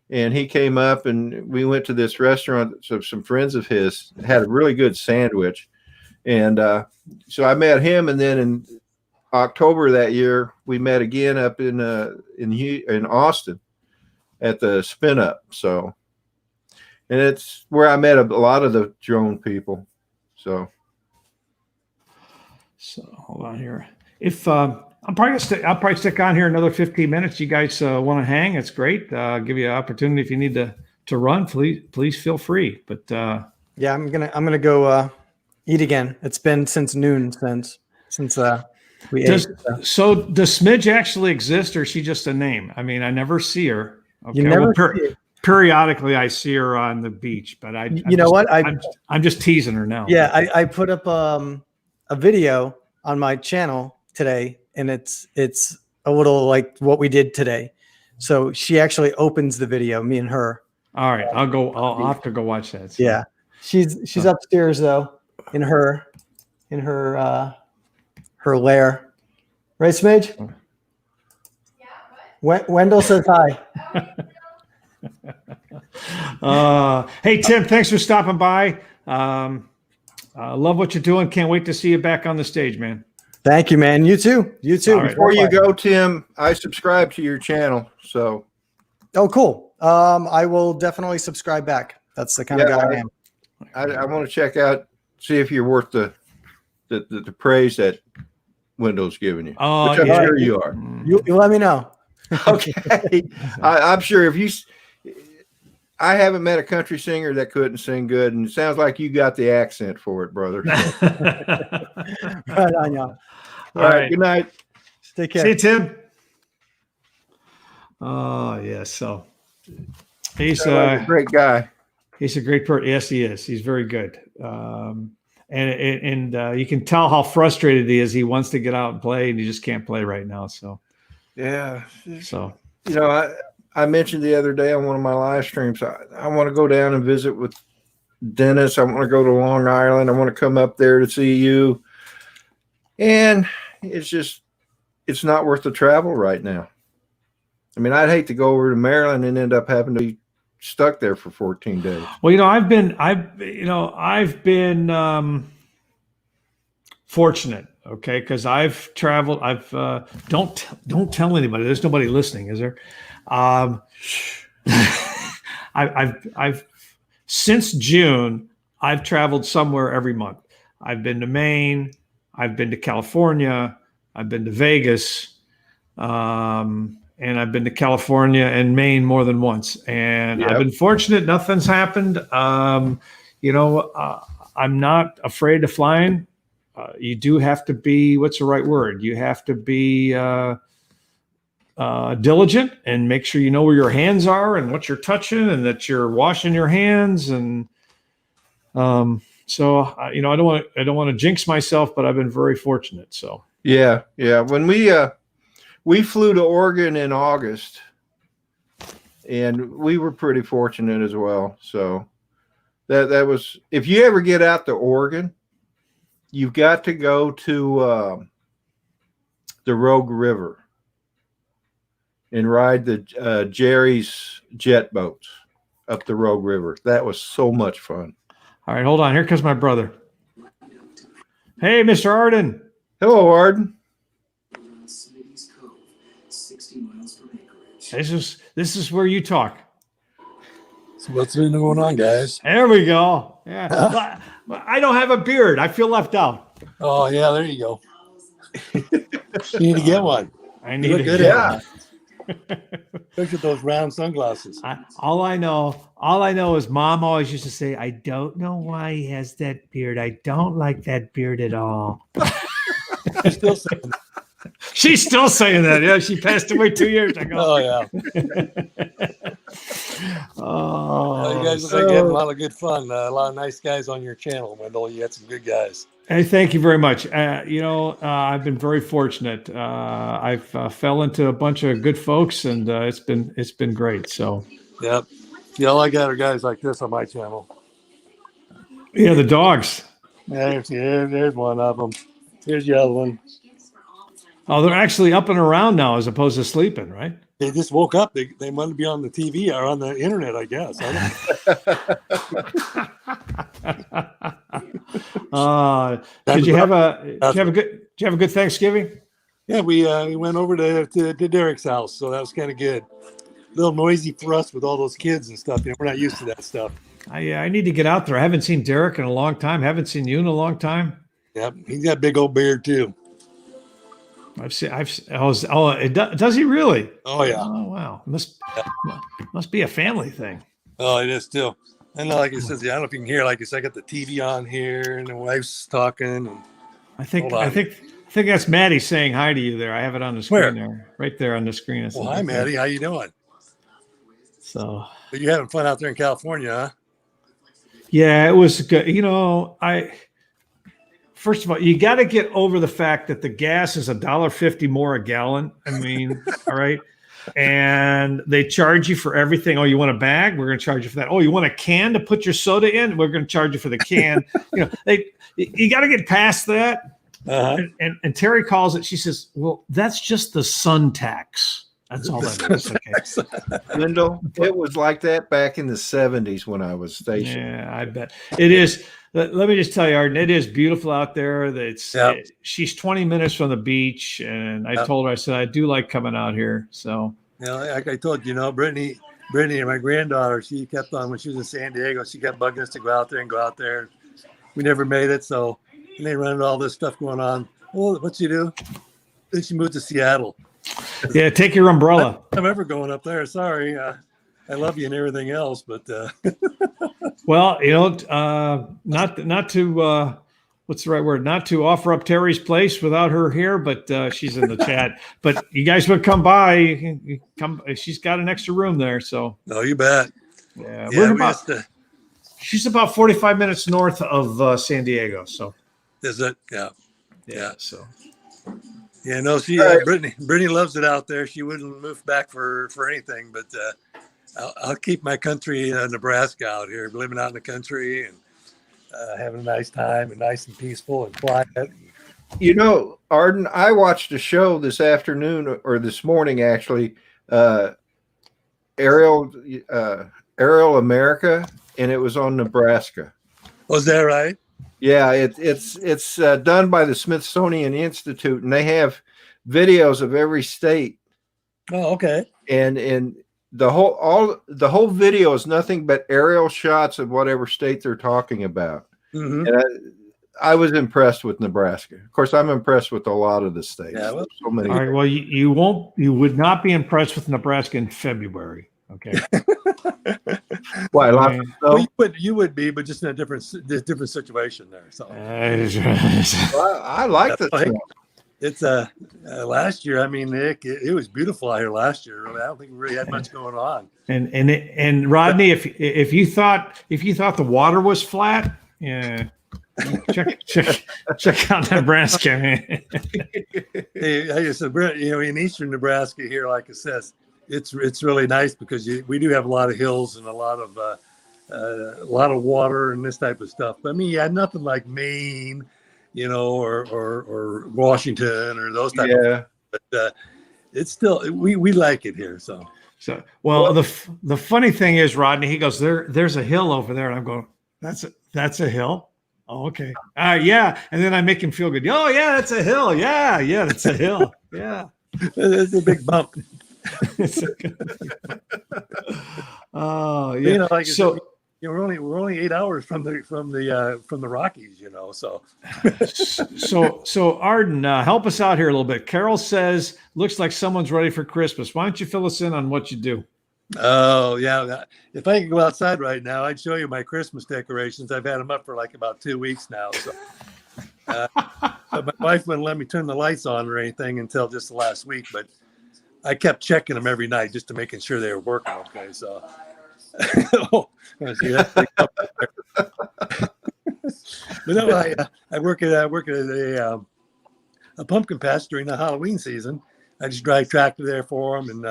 and he came up and we went to this restaurant. So some friends of his had a really good sandwich, and so I met him, and then in October that year, we met again up in Austin at the Spin Up. So, and it's where I met a lot of the drone people. So
hold on here. If I'll probably stick on here another 15 minutes. You guys want to hang? It's great. Give you an opportunity if you need to run. Please feel free. But
yeah, I'm gonna go eat again. It's been since noon since. Does
Smidge actually exist, or is she just a name? I mean, I never see her. Okay.
You never see her.
Periodically I see her on the beach, but I'm just teasing her now.
Yeah, I put up a video on my channel today, and it's a little like what we did today. So she actually opens the video, me and her.
All right, I'll have to go watch that. So.
Yeah, she's upstairs though, in her lair, right, Smidge? Yeah. Wendell says hi.
Hey Tim, thanks for stopping by. Love what you're doing. Can't wait to see you back on the stage, man.
Thank you, man. You too.
Right.
Before you go, Tim, I subscribe to your channel. So.
Oh, cool. I will definitely subscribe back. That's the kind of guy I am.
I want to check out, see if you're worth the praise that Wendell's giving you.
Oh,
which I'm sure you are.
You let me know.
Okay. I'm sure I haven't met a country singer that couldn't sing good, and it sounds like you got the accent for it, brother.
Right on, y'all.
All right. Good night.
Take care.
See you, Tim. Oh, yeah. So he's
a great guy.
He's a great person. Yes, he is. He's very good. And you can tell how frustrated he is. He wants to get out and play, and he just can't play right now. So,
yeah.
So,
I mentioned the other day on one of my live streams, I want to go down and visit with Dennis, I want to go to Long Island. I want to come up there to see you. And it's not worth the travel right now. I mean, I'd hate to go over to Maryland and end up having to be stuck there for 14 days.
Well, I've been fortunate, okay, because I've traveled. Don't tell anybody. There's nobody listening, is there? I've since June, I've traveled somewhere every month. I've been to Maine. I've been to California. I've been to Vegas. And I've been to California and Maine more than once. And I've been fortunate. Nothing's happened. I'm not afraid of flying. You do have to be, what's the right word? You have to be diligent and make sure you know where your hands are and what you're touching and that you're washing your hands. And so, I don't want to jinx myself, but I've been very fortunate. So,
yeah. When we flew to Oregon in August, and we were pretty fortunate as well. So that was, if you ever get out to Oregon, you've got to go to the Rogue River and ride the Jerry's jet boats up the Rogue River. That was so much fun.
All right, hold on. Here comes my brother. Hey, Mr. Arden.
Hello, Arden.
This is where you talk.
So what's been going on, guys?
There we go. Yeah. I don't have a beard. I feel left out.
Oh yeah, there you go. You need to get one.
I need to
good
get
at Look at those round sunglasses.
all I know is Mom always used to say, I don't know why he has that beard. I don't like that beard at all.
You're still saying that.
She's still saying that. Yeah, she passed away 2 years ago.
Oh yeah.
Oh,
You guys look like you had a lot of good fun. A lot of nice guys on your channel, Wendell. You had some good guys.
Hey, thank you very much. I've been very fortunate. I've fell into a bunch of good folks, and it's been great. So,
Yep. Yeah, all I got are guys like this on my channel.
yeah, the dogs.
Yeah, there's one of them. Here's the other one.
Oh, they're actually up and around now as opposed to sleeping, right?
They just woke up. They wanted to be on the TV or on the internet, I guess. Did you have a good Thanksgiving? Yeah, we went over to Derek's house, so that was kind of good. A little noisy for us with all those kids and stuff. We're not used to that stuff.
I need to get out there. I haven't seen Derek in a long time. Haven't seen you in a long time.
Yep, he's got a big old beard too.
Does he really?
Oh yeah.
Oh wow. Must be a family thing.
Oh, it is too. And like it says, I don't know if you can hear. Like I got the TV on here, and the wife's talking. And
I think that's Maddie saying hi to you there. I have it on the screen there, right there on the screen.
Well, hi Maddie, how you doing?
So,
but you're having fun out there in California, huh?
Yeah, it was good. First of all, you got to get over the fact that the gas is $1.50 more a gallon. I mean, all right. And they charge you for everything. Oh, you want a bag? We're going to charge you for that. Oh, you want a can to put your soda in? We're going to charge you for the can. You got to get past that.
Uh-huh.
And Terry calls it. She says, "Well, that's just the sun tax. That's all that is." Okay.
Wendell, it was like that back in the 70s when I was stationed.
Yeah, I bet it is. Let me just tell you, Arden, it is beautiful out there. She's 20 minutes from the beach, and I told her, I said, I do like coming out here. So,
like I told you, Brittany and my granddaughter, she kept on when she was in San Diego. She kept bugging us to go out there. We never made it, so and they run into all this stuff going on. Well, what she do? Then she moved to Seattle.
Yeah, take your umbrella.
I'm ever going up there. Sorry. I love you and everything else, but
well, not to what's the right word? Not to offer up Terry's place without her here, but she's in the chat. But you guys would come by. You come. She's got an extra room there, so.
No, you bet.
Yeah, she's about 45 minutes north of San Diego. So.
Is it?
Yeah. So.
Yeah, no, she Brittany loves it out there. She wouldn't move back for anything, but I'll keep my country, Nebraska, out here, living out in the country and having a nice time and nice and peaceful and quiet.
You know, Arden, I watched a show this afternoon or this morning, actually, Aerial America, and it was on Nebraska.
Was that right?
Yeah, it's done by the Smithsonian Institute, and they have videos of every state.
Oh, okay.
And the whole video is nothing but aerial shots of whatever state they're talking about.
Mm-hmm.
And I was impressed with Nebraska. Of course, I'm impressed with a lot of the states.
Yeah, well,
so many.
All right. Well, you would not be impressed with Nebraska in February. Okay.
Why?
Well, you would be, but just in a different situation there. So
Well, I like the snow.
it's last year. I mean, Nick, it was beautiful out here last year. Really, I don't think we really had much going on.
And Rodney, if you thought the water was flat, yeah, check out Nebraska, man.
Hey, I just said, in eastern Nebraska here, like it says, it's really nice because we do have a lot of hills and a lot of water and this type of stuff. But I mean, you had nothing like Maine, or Washington or those type of. But it's still we like it here. So
well, the funny thing is, Rodney, he goes there's a hill over there, and I'm going, that's a hill. Oh, okay. Yeah. And then I make him feel good. Oh, yeah, that's a hill. Yeah, that's a hill. Yeah.
It's a big bump.
Oh, yeah.
Like so we're only 8 hours from the Rockies, so.
So Arden, help us out here a little bit. Carol says, looks like someone's ready for Christmas. Why don't you fill us in on what you do?
Oh, yeah. If I could go outside right now, I'd show you my Christmas decorations. I've had them up for like about 2 weeks now. So, but my wife wouldn't let me turn the lights on or anything until just the last week. But I kept checking them every night just to making sure they were working okay. So, see that? But no, I work at a pumpkin patch during the Halloween season. I just drive tractor there for them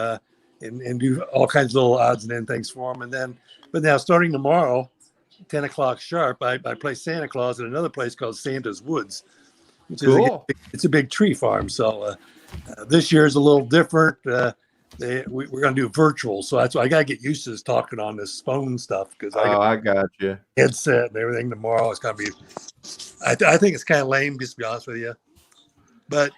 and do all kinds of little odds and end things for them. But now starting tomorrow, 10 o'clock sharp, I play Santa Claus at another place called Santa's Woods, which is it's a big tree farm. So this year is a little different. We're going to do virtual. So that's why I got to get used to this talking on this phone stuff. Because
I got you.
Headset and everything tomorrow. It's going to be, I think it's kind of lame, just to be honest with you. But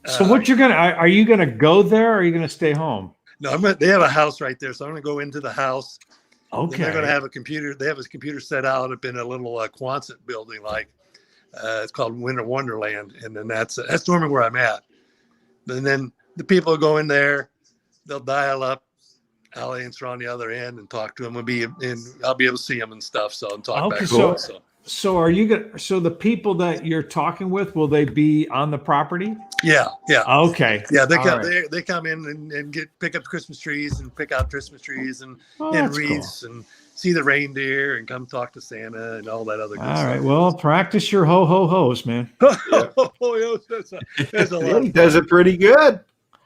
so what are you going to go there or are you going to stay home?
No, they have a house right there, so I'm going to go into the house.
Okay.
They're going to have a computer. They have a computer set out up in a little Quonset building, it's called Winter Wonderland, and then that's normally where I'm at. And then the people go in there, they'll dial up. I'll answer on the other end and talk to them. I'll be able to see them and stuff. So and talk back.
So are you going? So the people that you're talking with, will they be on the property?
Yeah.
Okay.
Yeah, they come in and pick up Christmas trees and pick out Christmas trees and wreaths and see the reindeer and come talk to Santa and all that other good stuff.
All right. Well, practice your ho-ho-hos, man.
There's a lot.
He does it pretty good.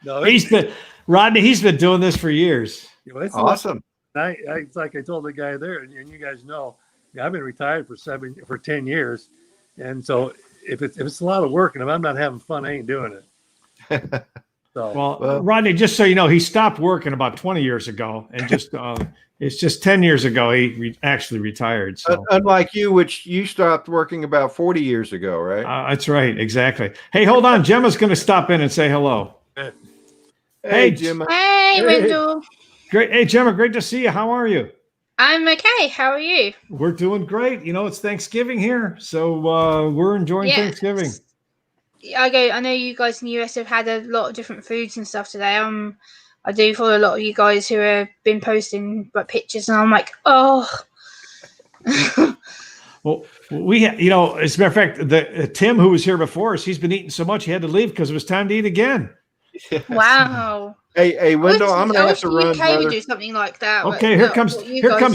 No,
he's been doing this for years.
It's awesome.
It's like I told the guy there, and you guys know, I've been retired for 10 years, and so if it's a lot of work and if I'm not having fun, I ain't doing it. So
well, Rodney, just so you know, he stopped working about 20 years ago, and it's just 10 years ago he actually retired. So
unlike you, which you stopped working about 40 years ago, right?
That's right, exactly. Hey, hold on, Gemma's going to stop in and say hello.
Hey, Gemma.
Hey, Wendell.
Great. Hey, Gemma, great to see you. How are you?
I'm okay. How are you?
We're doing great. It's Thanksgiving here, so we're enjoying Thanksgiving.
I know you guys in the US have had a lot of different foods and stuff today. I do follow a lot of you guys who have been posting pictures, and I'm like, oh.
Well, we, as a matter of fact, the Tim who was here before us, he's been eating so much he had to leave because it was time to eat again.
Wow.
Hey, Wendell, I'm gonna have to run.
UK would do something like that.
Okay, here comes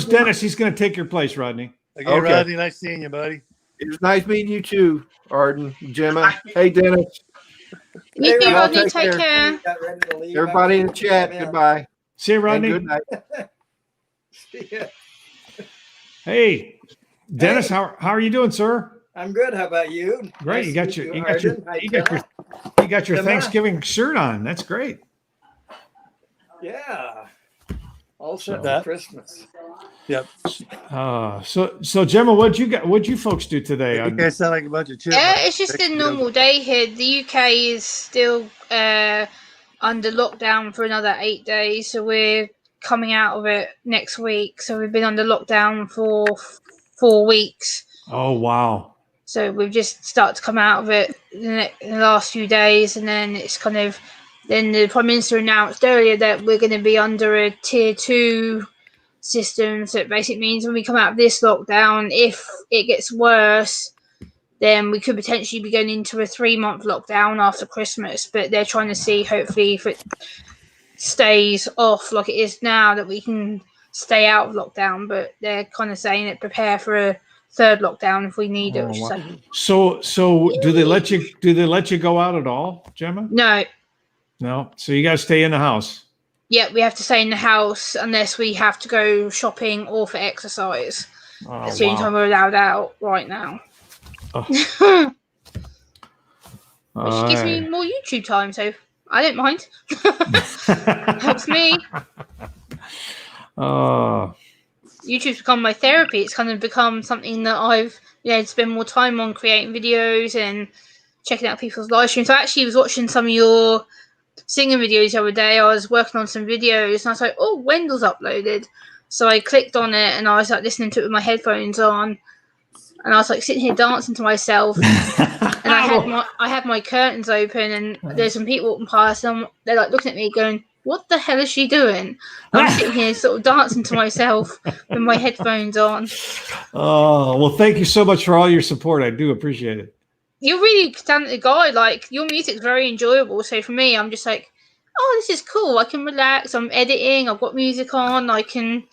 Dennis. He's gonna take your place, Rodney.
Okay, Rodney, nice seeing you, buddy.
It was nice meeting you too, Arden, Gemma. Hey, Dennis.
You too, Rodney. Take care.
Everybody in the chat, goodbye.
See you, Rodney.
And good night.
Yeah.
Hey, Dennis,
Hey.
how are you doing, sir?
I'm good. How about you?
Great. You got
to
your
meet
you got your
Arden. Hi,
you got your
Jenna.
you got your
Jenna.
Thanksgiving shirt on. That's great.
Yeah. All set
So-
for Christmas.
Yep.
So Gemma, what'd you folks do today?
You guys sound like a bunch of chipmunks.
Yeah, it's just a normal day here. The UK is still under lockdown for another 8 days, so we're coming out of it next week. So we've been under lockdown for 4 weeks.
Oh wow.
So we've just started to come out of it in the last few days, and then it's kind of then the Prime Minister announced earlier that we're going to be under a tier 2 system. So it basically means when we come out of this lockdown, if it gets worse, then we could potentially be going into a 3-month lockdown after Christmas. But they're trying to see, hopefully, if it stays off like it is now, that we can stay out of lockdown. But they're kind of saying that prepare for a 3rd lockdown if we need it.
Oh,
Which is
wow.
like,
So do they let you go out at all, Gemma?
no.
No. So you got to stay in the house.
Yeah, we have to stay in the house unless we have to go shopping or for exercise.
Oh,
That's the only time we're allowed out right now.
Oh.
Which gives me more YouTube time, so I don't mind. Helps me.
Oh.
YouTube's become my therapy. It's kind of become something that I've spend more time on, creating videos and checking out people's live streams. So I actually was watching some of your singing videos the other day. I was working on some videos and I was like, oh, Wendell's uploaded. So I clicked on it and I was like listening to it with my headphones on, and I was like sitting here dancing to myself. And I had my curtains open, and there's some people walking past, and they're like looking at me going, what the hell is she doing? I'm sitting here sort of dancing to myself with my headphones on.
Oh, well, thank you so much for all your support. I do appreciate it.
You're really talented guy. Like, your music's very enjoyable. So for me, I'm just like, oh, this is cool. I can relax. I'm editing. I've got music on. I can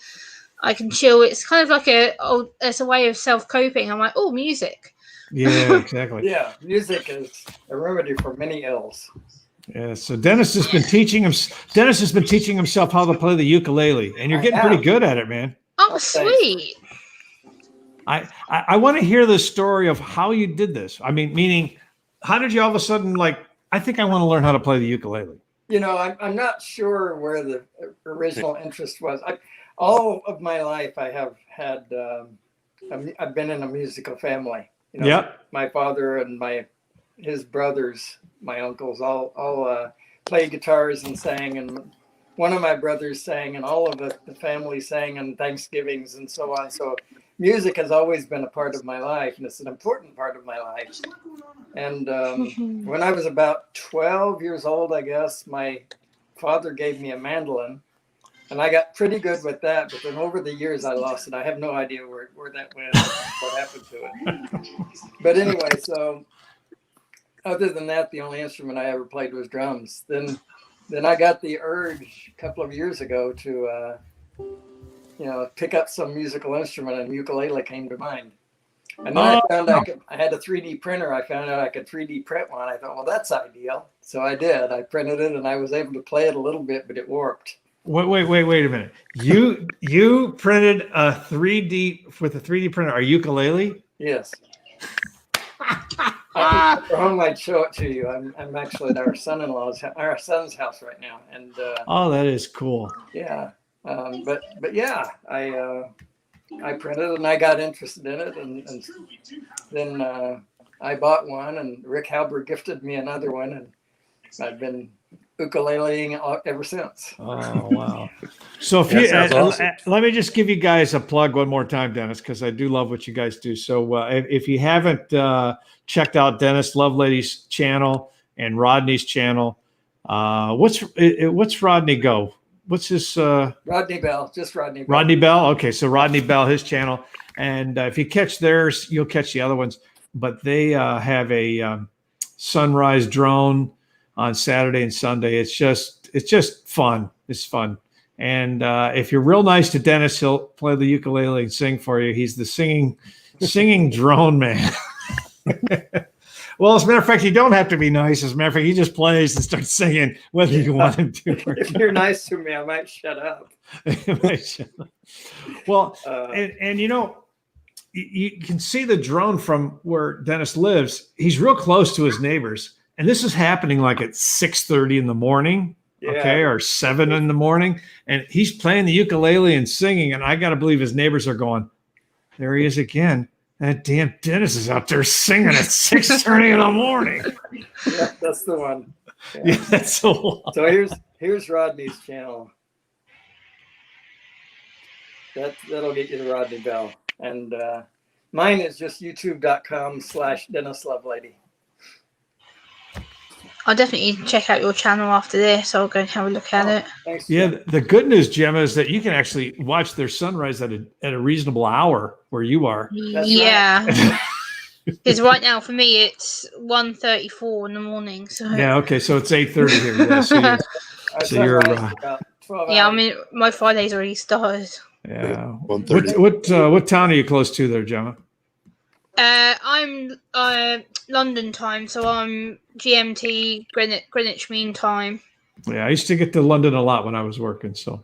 chill. It's kind of like it's a way of self-coping. I'm like, oh, music.
Yeah, exactly.
Yeah, music is a remedy for many ills.
Yeah. So Dennis has been teaching himself how to play the ukulele, and you're getting pretty good at it, man.
Oh, sweet.
I want to hear the story of how you did this. I mean, meaning, how did you all of a sudden I think I want to learn how to play the ukulele?
I'm not sure where the original interest was. All of my life, I have had. I've been in a musical family.
Yep.
My father and his brothers, my uncles, all played guitars and sang, and one of my brothers sang, and all of the family sang on Thanksgivings and so on. So music has always been a part of my life, and it's an important part of my life. And when I was about 12 years old, I guess, my father gave me a mandolin, and I got pretty good with that. But then over the years, I lost it. I have no idea where that went, what happened to it. But anyway, so other than that, the only instrument I ever played was drums. Then I got the urge a couple of years ago to pick up some musical instrument, and ukulele came to mind. And then I found I had a 3D printer. I found out I could 3D print one. I thought, well, that's ideal. So I did. I printed it, and I was able to play it a little bit, but it warped.
Wait a minute. You printed a 3D with a 3D printer, a ukulele?
Yes. I might show it to you. I'm actually at our son's house right now, and
oh, that is cool.
Yeah, but yeah, I printed it and I got interested in it, and then I bought one, and Rick Halber gifted me another one, and I've been ukuleleing ever since.
Oh wow! So if you awesome. Let me just give you guys a plug one more time, Dennis, because I do love what you guys do. So if you haven't checked out Dennis Lovelady's channel and Rodney's channel, what's Rodney go? What's his
Rodney Bell? Just Rodney Bell.
Rodney Bell. Okay, so Rodney Bell, his channel, and if you catch theirs, you'll catch the other ones. But they have a sunrise drone on Saturday and Sunday. It's just fun. It's fun. And if you're real nice to Dennis, he'll play the ukulele and sing for you. He's the singing drone man. Well, as a matter of fact, you don't have to be nice. As a matter of fact, he just plays and starts singing whether you want him to. Or
If you're nice to me, I might shut up.
Well,
Uh,
and you know, you can see the drone from where Dennis lives. He's real close to his neighbors, and this is happening like at 6:30 in the morning, okay, or 7 in the morning, and he's playing the ukulele and singing. And I got to believe his neighbors are going, "There he is again. That damn Dennis is out there singing at 6:30 in the morning."
Yeah, that's the one.
Yeah, that's a lot.
So here's Rodney's channel. That'll get you to Rodney Bell. And mine is just youtube.com/Dennis Lovelady.
I'll definitely check out your channel after this. I'll go and have a look at it.
Thanks.
Yeah,
Jim.
the good news, Gemma, is that you can actually watch their sunrise at a reasonable hour where you are.
That's
Yeah. Because right now for me it's 1:34 in the morning. So
Yeah, okay, so it's 8:30 here. Yeah, so
Our
So you're,
sunrise is about 12
yeah, I
hours.
mean my Friday's already started.
yeah.
1:30.
What town are you close to there, Gemma?
I'm London time, so I'm GMT Greenwich Mean Time.
Yeah, I used to get to London a lot when I was working. So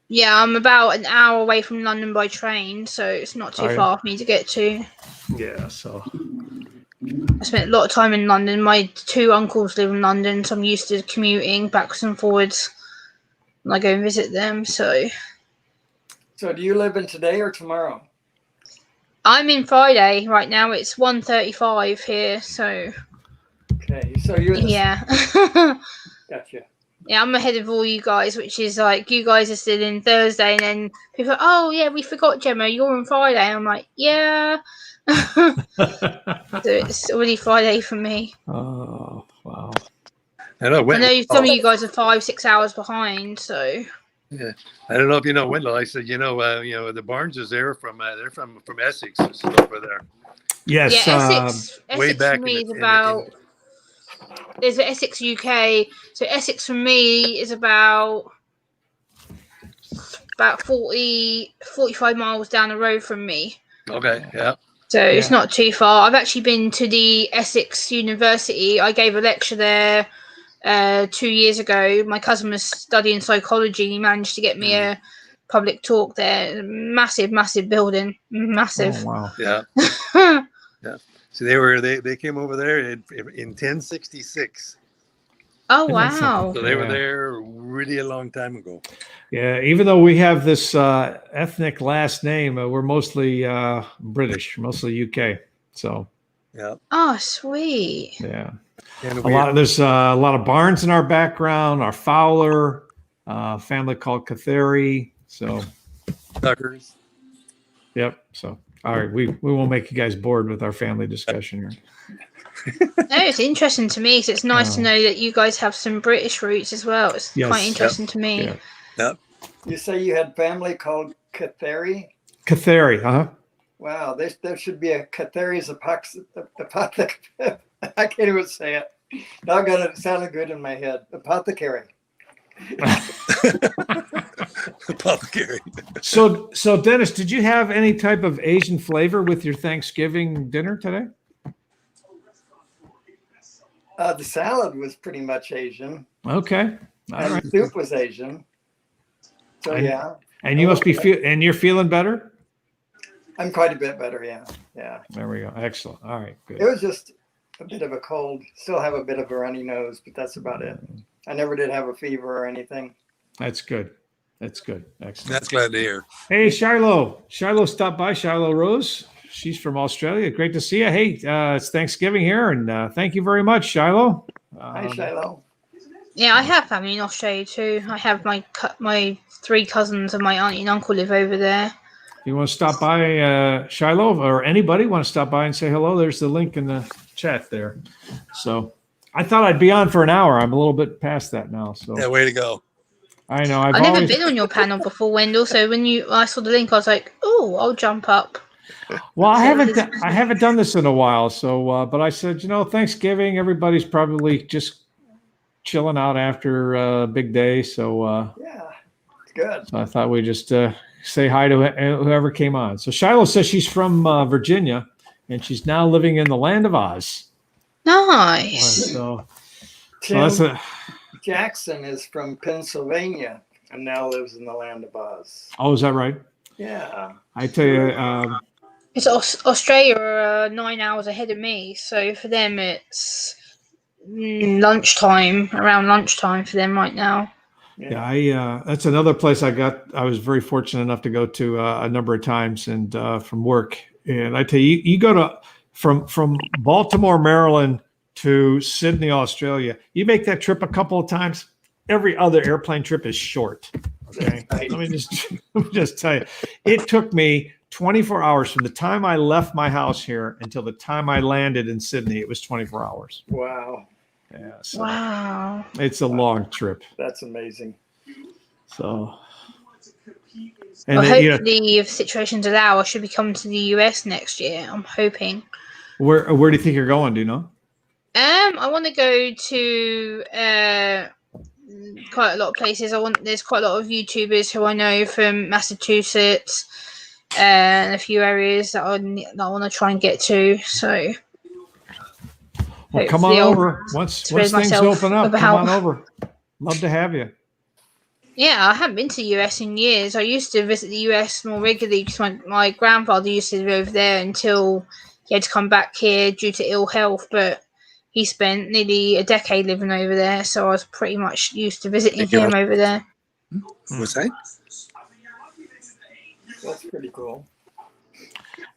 Yeah, I'm about an hour away from London by train, so it's not too
Oh, yeah.
far for me to get to.
yeah, so
I spent a lot of time in London. My 2 uncles live in London, so I'm used to commuting backwards and forwards when I go and visit them. So
So do you live in today or tomorrow?
I'm in Friday right now. It's 1:35 here, so
Okay, so you're in the
yeah.
Gotcha.
Yeah, I'm ahead of all you guys, which is like you guys are still in Thursday, and then people are, oh yeah, we forgot Gemma, you're on Friday. I'm like, yeah. So it's already Friday for me.
oh wow.
I know.
I know some of you guys are 5-6 hours behind, so
I don't know if you know Wendell. I said, the Barneses they're from Essex, just over there.
Yes,
yeah, Essex.
way
Essex
back
for me
in
is
the- in-
about. There's Essex UK, so Essex for me is about 45 miles down the road from me.
Okay, yeah.
So it's
Yeah.
not too far. I've actually been to the Essex University. I gave a lecture there 2 years ago. My cousin was studying psychology. He managed to get me a public talk there. Massive, massive building. Massive.
oh wow.
Yeah. So they came over there in 1066.
Oh,
Isn't that something?
wow.
So they were
Yeah.
there really a long time ago.
Yeah, even though we have this ethnic last name, we're mostly British, mostly UK. So
Yeah.
Oh, sweet.
yeah,
And
there's a lot of Barnes in our background. Our Fowler family called Catheri. So
Tuckers.
yep. So all right, we won't make you guys bored with our family discussion here.
No, it's interesting to me. So it's nice to
Oh.
know that you guys have some British roots as well. It's
Yes.
quite interesting to me.
Yeah.
You say you had family called Catheri?
Catheri, huh?
Wow, there should be a Catheri's apothecary. I can't even say it. Doggone it, it sounded good in my head. Apothecary.
Apothecary.
So Dennis, did you have any type of Asian flavor with your Thanksgiving dinner today?
The salad was pretty much Asian,
Okay, all
and
right.
the soup was Asian. So
And-
yeah,
And you must be and you're feeling better.
I'm quite a bit better. Yeah, yeah.
There we go. Excellent. All right,
It
good.
was just a bit of a cold. Still have a bit of a runny nose, but that's about it. I never did have a fever or anything.
That's good. That's good. Excellent.
That's glad to hear.
Hey, Shiloh. Shiloh stopped by. Shiloh Rose. She's from Australia. Great to see you. Hey, it's Thanksgiving here, and thank you very much, Shiloh.
Hi, Shiloh.
Yeah, I have family in Australia too. I have my 3 cousins and my auntie and uncle live over there.
If you want to stop by, Shiloh, or anybody want to stop by and say hello, there's the link in the chat there. So I thought I'd be on for an hour. I'm a little bit past that now. So
Yeah, way to go.
I know.
I've never been on your panel before, Wendell. So when I saw the link, I was like, "Oh, I'll jump up."
Well, I haven't done this in a while. So, but I said, Thanksgiving, everybody's probably just chilling out after a big day. So,
Yeah, it's good.
so I thought we'd just say hi to whoever came on. So Shiloh says she's from Virginia, and she's now living in the land of Oz.
Nice.
So
Tim
that's a.
Jackson is from Pennsylvania and now lives in the land of Oz.
Oh, is that right?
Yeah.
I tell you,
It's Australia are 9 hours ahead of me, so for them it's lunchtime, around lunchtime for them right now.
yeah, that's another place I was very fortunate enough to go to a number of times, and from work. And I tell you, you go to from Baltimore, Maryland to Sydney, Australia. You make that trip a couple of times. Every other airplane trip is short. Okay, let me just tell you, it took me 24 hours from the time I left my house here until the time I landed in Sydney. It was 24 hours.
Wow.
Yeah, so
Wow.
it's a long trip.
That's amazing.
So,
Well,
and
hopefully, if situations allow, I should be coming to the US next year. I'm hoping.
where do you think you're going? Do you know?
I want to go to quite a lot of places. There's quite a lot of YouTubers who I know from Massachusetts and a few areas that I want to try and get to. So,
Well, come on
hopefully I'll
over once
spread
things
myself
open up. Come
about.
on over. Love to have you.
Yeah, I haven't been to the US in years. I used to visit the US more regularly because my grandfather used to live over there until he had to come back here due to ill health. But he spent nearly a decade living over there, so I was pretty much used to visiting him over there.
What's that?
That's pretty cool.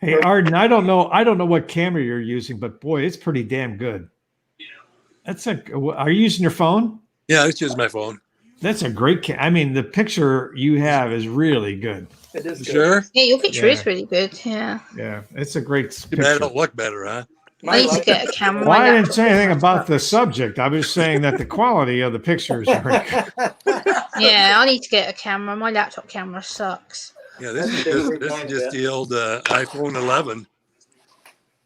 Hey, Arden, I don't know what camera you're using, but boy, it's pretty damn good. Are you using your phone?
Yeah, I just use my phone.
That's a great I mean, the picture you have is really good.
It is good.
Sure.
Yeah, your picture
Yeah.
is really good. Yeah,
Yeah, it's a great
Too bad I
picture.
don't look better, huh?
I need to get a camera.
Well,
My
I didn't
laptop.
say anything about the subject. I was saying that the quality of the pictures are
Yeah, I need to get a camera. My laptop camera sucks.
Yeah, this is just the old iPhone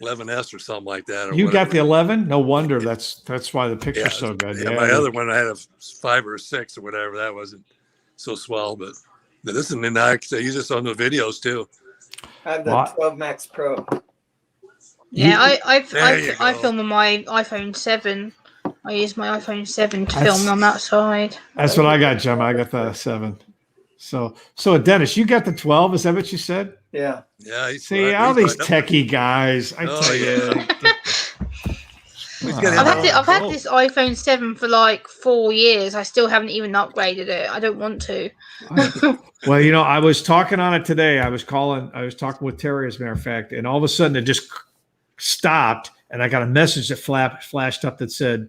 11S or something like that. Or
You
whatever.
got the 11? No wonder that's why the picture's
Yeah,
so good.
Yeah, my other one I had a 5 or 6 or whatever. That wasn't so swell, but this is nice. I use this on the videos too.
I have the
What?
12 Max Pro.
Yeah,
There you
I
go.
film on my iPhone 7. I use my iPhone 7 to
That's-
film on that side.
That's what I got, Jim. I got the 7. So Dennis, you got the 12. Is that what you said?
Yeah.
Yeah,
See, all these techie guys. I
Oh,
tell you.
I've had this iPhone 7 for like 4 years. I still haven't even upgraded it. I don't want to.
Well, I was talking on it today. I was talking with Terry, as a matter of fact, and all of a sudden it just stopped, and I got a message that flashed up that said,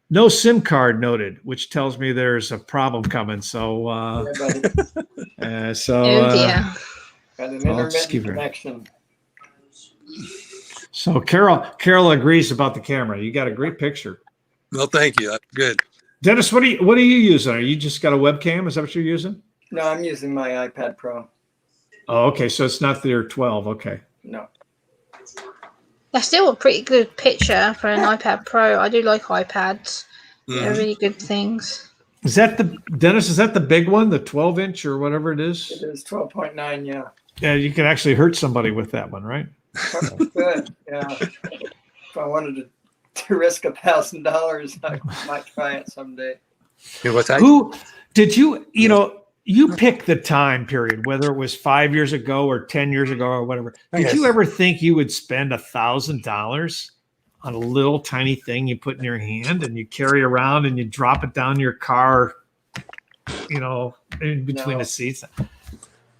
"No SIM card noted," which tells me there's a problem coming. So,
Oh dear.
Got an
I'll just
intermittent
keep it.
connection.
So Carol agrees about the camera. You got a great picture.
Well, thank you. That's good.
Dennis, what are you using? Are you just got a webcam? Is that what you're using?
No, I'm using my iPad Pro.
Oh, okay. So it's not their 12. Okay.
No.
That's still a pretty good picture for an iPad Pro. I do like iPads. They're really good things.
Is that Dennis? Is that the big one, the 12-inch or whatever it
It
is?
is 12.9, yeah.
Yeah, you can actually hurt somebody with that one, right?
Good, yeah. If I wanted to risk $1,000, I might try it someday.
What's that?
Who did you? You pick the time period, whether it was 5 years ago or 10 years ago or whatever. Did you ever think you would spend $1,000 on a little tiny thing you put in your hand and you carry around and you drop it down your car, in between
No.
the seats?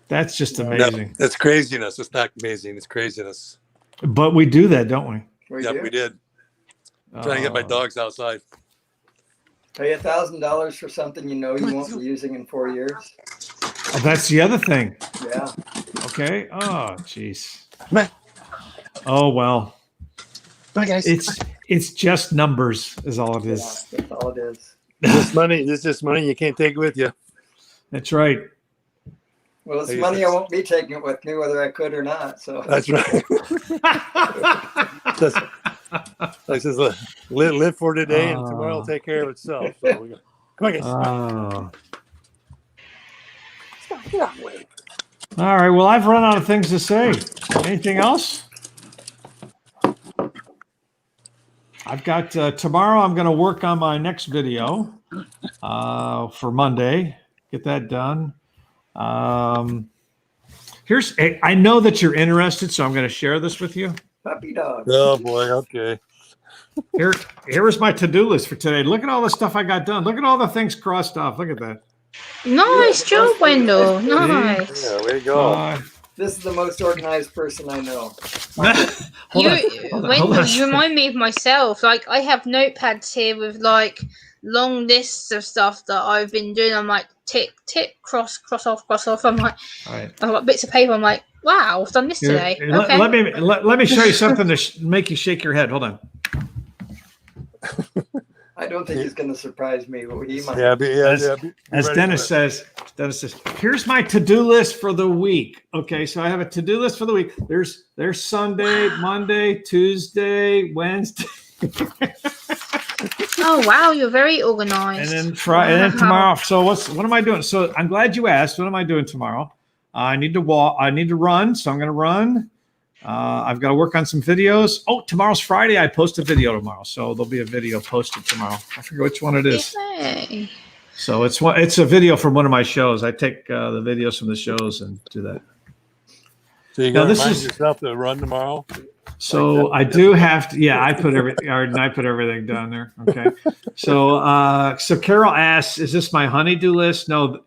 That's just
No.
amazing.
That's craziness. It's not amazing. It's craziness.
But we do that, don't we?
We
Yep,
do.
we did. Trying to get my
Oh.
dogs outside.
Pay $1,000 for something you won't be using in 4 years.
Oh, that's the other thing.
Yeah.
Okay. Oh, jeez.
Come on.
Oh well.
Bye, guys.
It's just numbers, is all it
Yeah,
is.
that's all it is.
This money. This is money you can't take with you.
That's right.
Well, it's
Hey,
money I won't be taking it with me, whether I could or not. So
That's right. That's just live for today, and tomorrow will take care of itself. So we go. Come on, guys.
Oh.
Get out of the way.
All right. Well, I've run out of things to say. Anything else? I've got tomorrow. I'm going to work on my next video for Monday. Get that done. I know that you're interested, so I'm going to share this with you.
Puppy dog.
Oh boy. Okay.
Here's my to-do list for today. Look at all the stuff I got done. Look at all the things crossed off. Look at that.
Nice job, Wendell. Nice.
Yeah. Way to go.
This is the most organized person I know.
Hold on.
Wendell, you remind me of myself. Like, I have notepads here with like long lists of stuff that I've been doing. I'm like, tick, tick, cross off. I'm like,
All right.
I've got bits of paper. I'm like, wow, I've done this today.
Here,
Okay.
let me show you something to make you shake your head. Hold on.
I don't think he's going to surprise me. But he might.
As Dennis says, here's my to-do list for the week. Okay, so I have a to-do list for the week. There's Sunday, Monday, Tuesday, Wednesday.
Oh wow, you're very organized.
And then Friday, and then tomorrow. So what am I doing? So I'm glad you asked. What am I doing tomorrow? I need to walk. I need to run. So I'm going to run. I've got to work on some videos. Oh, tomorrow's Friday. I post a video tomorrow, so there'll be a video posted tomorrow. I forget which one it is.
Yay.
So it's a video from one of my shows. I take the videos from the shows and do that.
So you got to remind yourself to run tomorrow.
So I do have to. Yeah, I put everything down there. Okay. So Carol asks, "Is this my honeydew list?" No,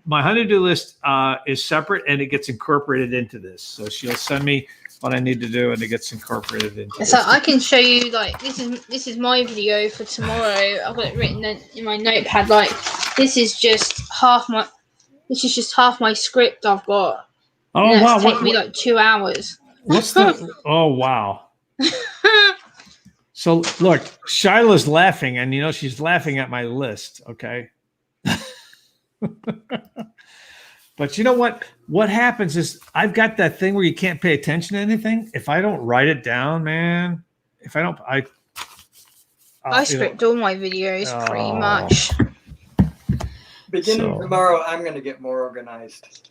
my honeydew list is separate and it gets incorporated into this. So she'll send me what I need to do and it gets incorporated into.
So I can show you like this is my video for tomorrow. I've got it written in my notepad. Like this is just half my script I've got.
Oh
and
wow!
It's taken me like 2 hours.
What's the? Oh wow! So look, Shila's laughing, and she's laughing at my list. Okay. But you know what? What happens is I've got that thing where you can't pay attention to anything. If I don't write it down, man. If I don't,
I script all my videos pretty much.
Beginning tomorrow, I'm going to get more organized.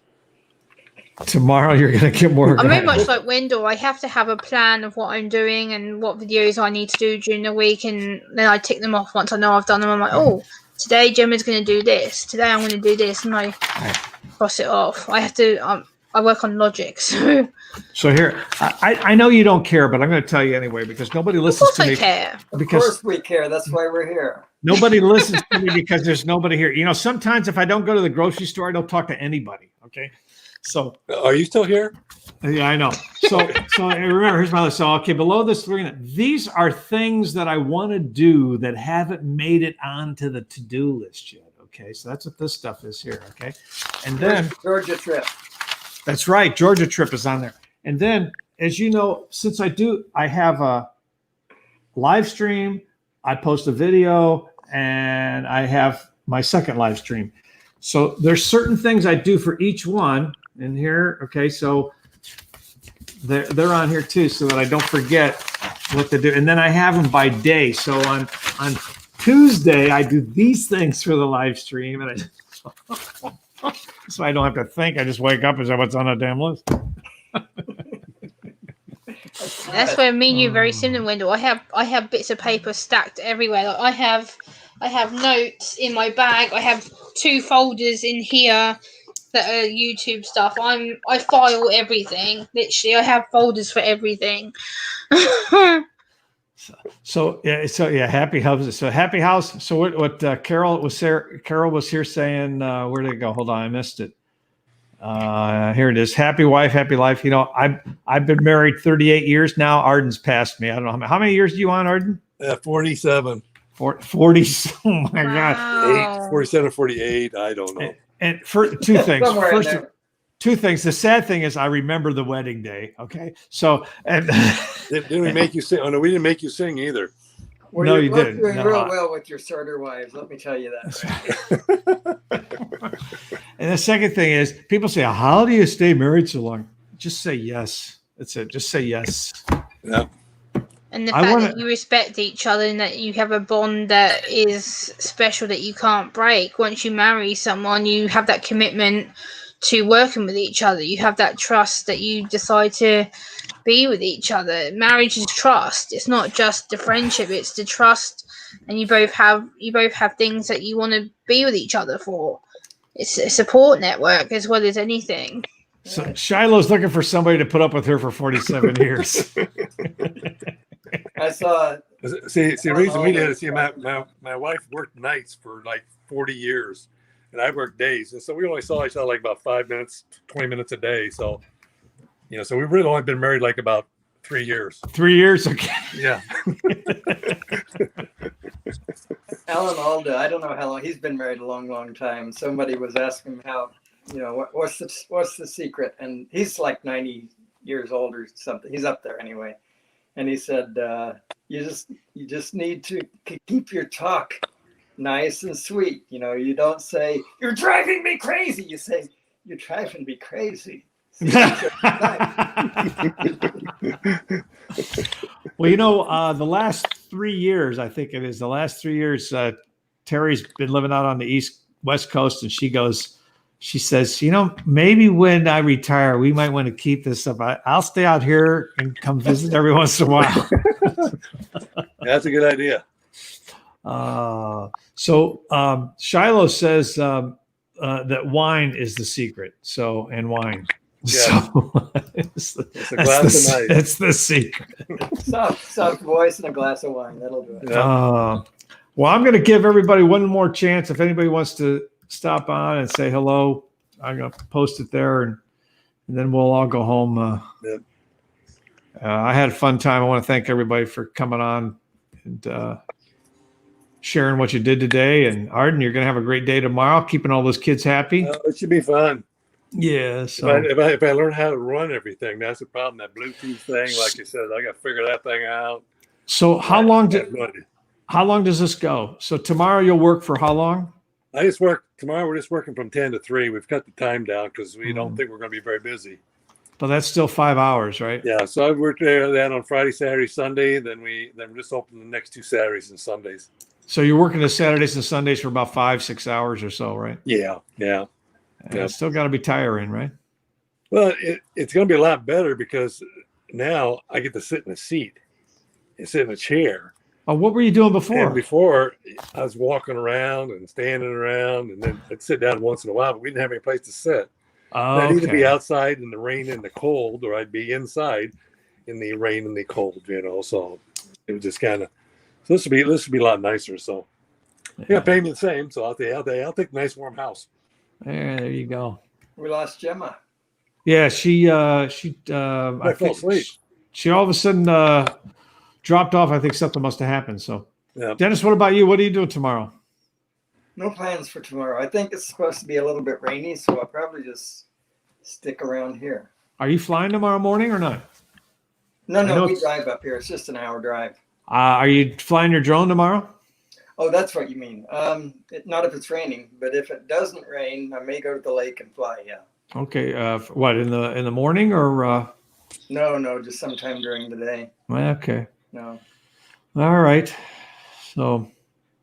Tomorrow you're going to get more.
I'm very much like Wendell. I have to have a plan of what I'm doing and what videos I need to do during the week, and then I tick them off once I know I've done them. I'm like, oh, today Gemma's going to do this. Today I'm going to do this, and I cross it off. I have to. I work on logic, so.
So here, I know you don't care, but I'm going to tell you anyway because nobody listens to me.
Of course I care.
Of course we care. That's why we're here.
Nobody listens to me because there's nobody here. Sometimes if I don't go to the grocery store, I don't talk to anybody. Okay. So
are you still here?
Yeah, I know. So remember, here's my list. So okay, below this, these are things that I want to do that haven't made it onto the to-do list yet. Okay, so that's what this stuff is here. Okay, and then
Georgia trip.
That's right, Georgia trip is on there. And then, as you know, since I have a live stream, I post a video, and I have my second live stream. So there's certain things I do for each one in here. Okay, so they're on here too, so that I don't forget what to do. And then I have them by day. So on Tuesday, I do these things for the live stream, and so I don't have to think. I just wake up and say what's on the damn list.
That's where me and you are very similar, Wendell. I have bits of paper stacked everywhere. Like I have notes in my bag. I have 2 folders in here that are YouTube stuff. I file everything. Literally, I have folders for everything.
So happy house. So happy house. So what Carol was here saying, where did it go? Hold on, I missed it. Here it is. Happy wife, happy life. I've been married 38 years now. Arden's passed me. I don't know how many years do you want, Arden?
47.
40. Oh my God.
47 or 48. I don't know.
And for 2 things. First,
there.
2 things. The sad thing is I remember the wedding day. Okay. So, and
didn't we make you sing? Oh no, we didn't make you sing either.
Well,
no,
you're
you
both
didn't.
doing
No.
real well with your starter wives. Let me tell you that.
And the second thing is people say, how do you stay married so long? Just say yes. That's it. Just say yes.
Yeah.
And the fact that you respect each other and that you have a bond that is special that you can't break. Once you marry someone, you have that commitment to working with each other. You have that trust that you decide to be with each other. Marriage is trust. It's not just the friendship, it's the trust, and you both have things that you want to be with each other for. It's a support network as well as anything.
So Shiloh's looking for somebody to put up with her for 47 years.
I saw.
See, the reason we did it, my wife worked nights for like 40 years, and I worked days, and so we only saw each other like about 5 minutes, 20 minutes a day. So, so we've really only been married like about 3 years.
3 years, okay.
Yeah.
Alan Alda, I don't know how long he's been married, a long, long time. Somebody was asking him how, what's the secret? And he's like 90 years old or something. He's up there anyway. And he said, you just need to keep your talk nice and sweet. You don't say, "You're driving me crazy." You say, "You're driving me crazy."
Well, the last 3 years, I think it is the last 3 years, Terry's been living out on the West Coast, and she says, maybe when I retire, we might want to keep this up. I'll stay out here and come visit every once in a while.
That's a good idea.
So Shiloh says that wine is the secret. And wine.
Yeah.
So
it's a glass of night.
It's the secret.
Soft voice and a glass of wine. That'll do it.
Yeah.
Well, I'm going to give everybody one more chance. If anybody wants to stop on and say hello, I'm going to post it there, and then we'll all go home. I had a fun time. I want to thank everybody for coming on and sharing what you did today. And Arden, you're going to have a great day tomorrow, keeping all those kids happy.
It should be fun.
Yeah. So
if I learn how to run everything, that's the problem. That Bluetooth thing, like you said, I got to figure that thing out.
So how long does this go? So tomorrow you'll work for how long?
Tomorrow we're just working from 10 to 3. We've cut the time down because we don't think we're going to be very busy.
But that's still 5 hours, right?
Yeah. So I've worked that on Friday, Saturday, Sunday. Then we're just open the next 2 Saturdays and Sundays.
So you're working the Saturdays and Sundays for about 5-6 hours or so, right?
Yeah.
It's still got to be tiring, right?
Well, it's going to be a lot better because now I get to sit in a seat and sit in a chair.
Oh, what were you doing before?
And before, I was walking around and standing around, and then I'd sit down once in a while, but we didn't have any place to sit. I'd either be outside in the rain and the cold, or I'd be inside in the rain and the cold, So it was just kind of, so this would be a lot nicer. So pay me the same. So I'll take a nice warm house.
There you go.
We lost Gemma.
Yeah, she
I fell asleep.
She all of a sudden dropped off. I think something must have happened. So,
yeah.
Dennis, what about you? What are you doing tomorrow?
No plans for tomorrow. I think it's supposed to be a little bit rainy, so I'll probably just stick around here.
Are you flying tomorrow morning or not?
No, we drive up here. It's just an hour drive.
Are you flying your drone tomorrow?
Oh, that's what you mean. Not if it's raining, but if it doesn't rain, I may go to the lake and fly. Yeah.
Okay. What, in the morning or?
No, just sometime during the day.
Okay.
No.
All right. So.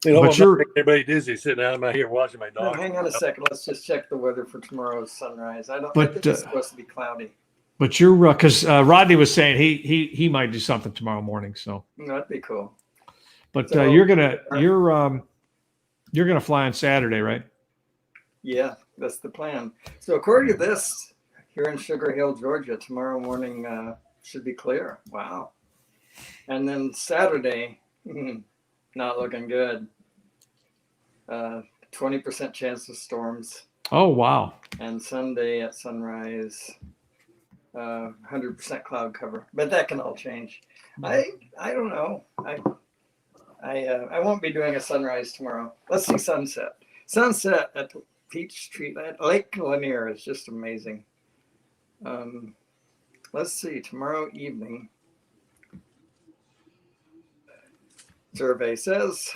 But I'm not making everybody dizzy sitting out here watching my dog.
No, hang on a second. Let's just check the weather for tomorrow's sunrise. I think it's supposed to be cloudy.
But you're because Rodney was saying he might do something tomorrow morning. So
that'd be cool.
But you're gonna fly on Saturday, right?
Yeah, that's the plan. So according to this, here in Sugar Hill, Georgia, tomorrow morning should be clear. Wow. And then Saturday, not looking good. 20% chance of storms.
Oh, wow.
And Sunday at sunrise, 100% cloud cover. But that can all change. I don't know. I won't be doing a sunrise tomorrow. Let's see sunset. Sunset at Peachtree, at Lake Lanier is just amazing. Let's see, tomorrow evening. Survey says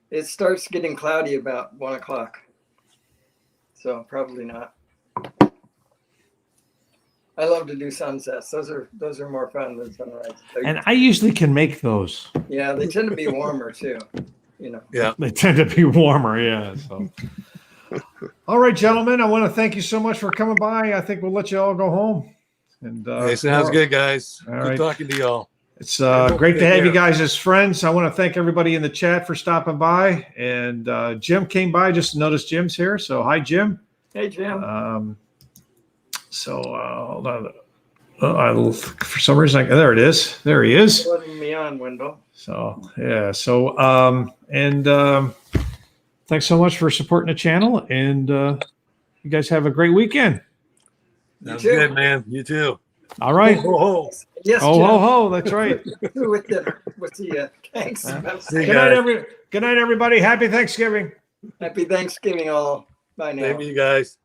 it starts getting cloudy about 1 o'clock. So probably not. I love to do sunsets. Those are more fun than sunrise.
And I usually can make those.
Yeah, they tend to be warmer too.
Yeah,
they tend to be warmer. Yeah. So, All right, gentlemen. I want to thank you so much for coming by. I think we'll let you all go home. And
Hey, sounds good, guys.
All
Good
right.
talking to y'all.
It's great to have you guys as friends. I want to thank everybody in the chat for stopping by. And Jim came by just to notice Jim's here. So hi, Jim.
Hey, Jim.
Hold on. For some reason, there it is. There he is.
Letting me on, Wendell.
So yeah. So thanks so much for supporting the channel. And you guys have a great weekend.
Sounds
too.
good, man. You too.
All right.
Ho, ho, ho.
Yes,
Oh
Jim.
ho ho. That's right.
With dinner. We'll see you. Thanks.
See you
Good night,
guys.
Good night, everybody. Happy Thanksgiving.
Happy Thanksgiving, all. Bye now.
Same to you guys.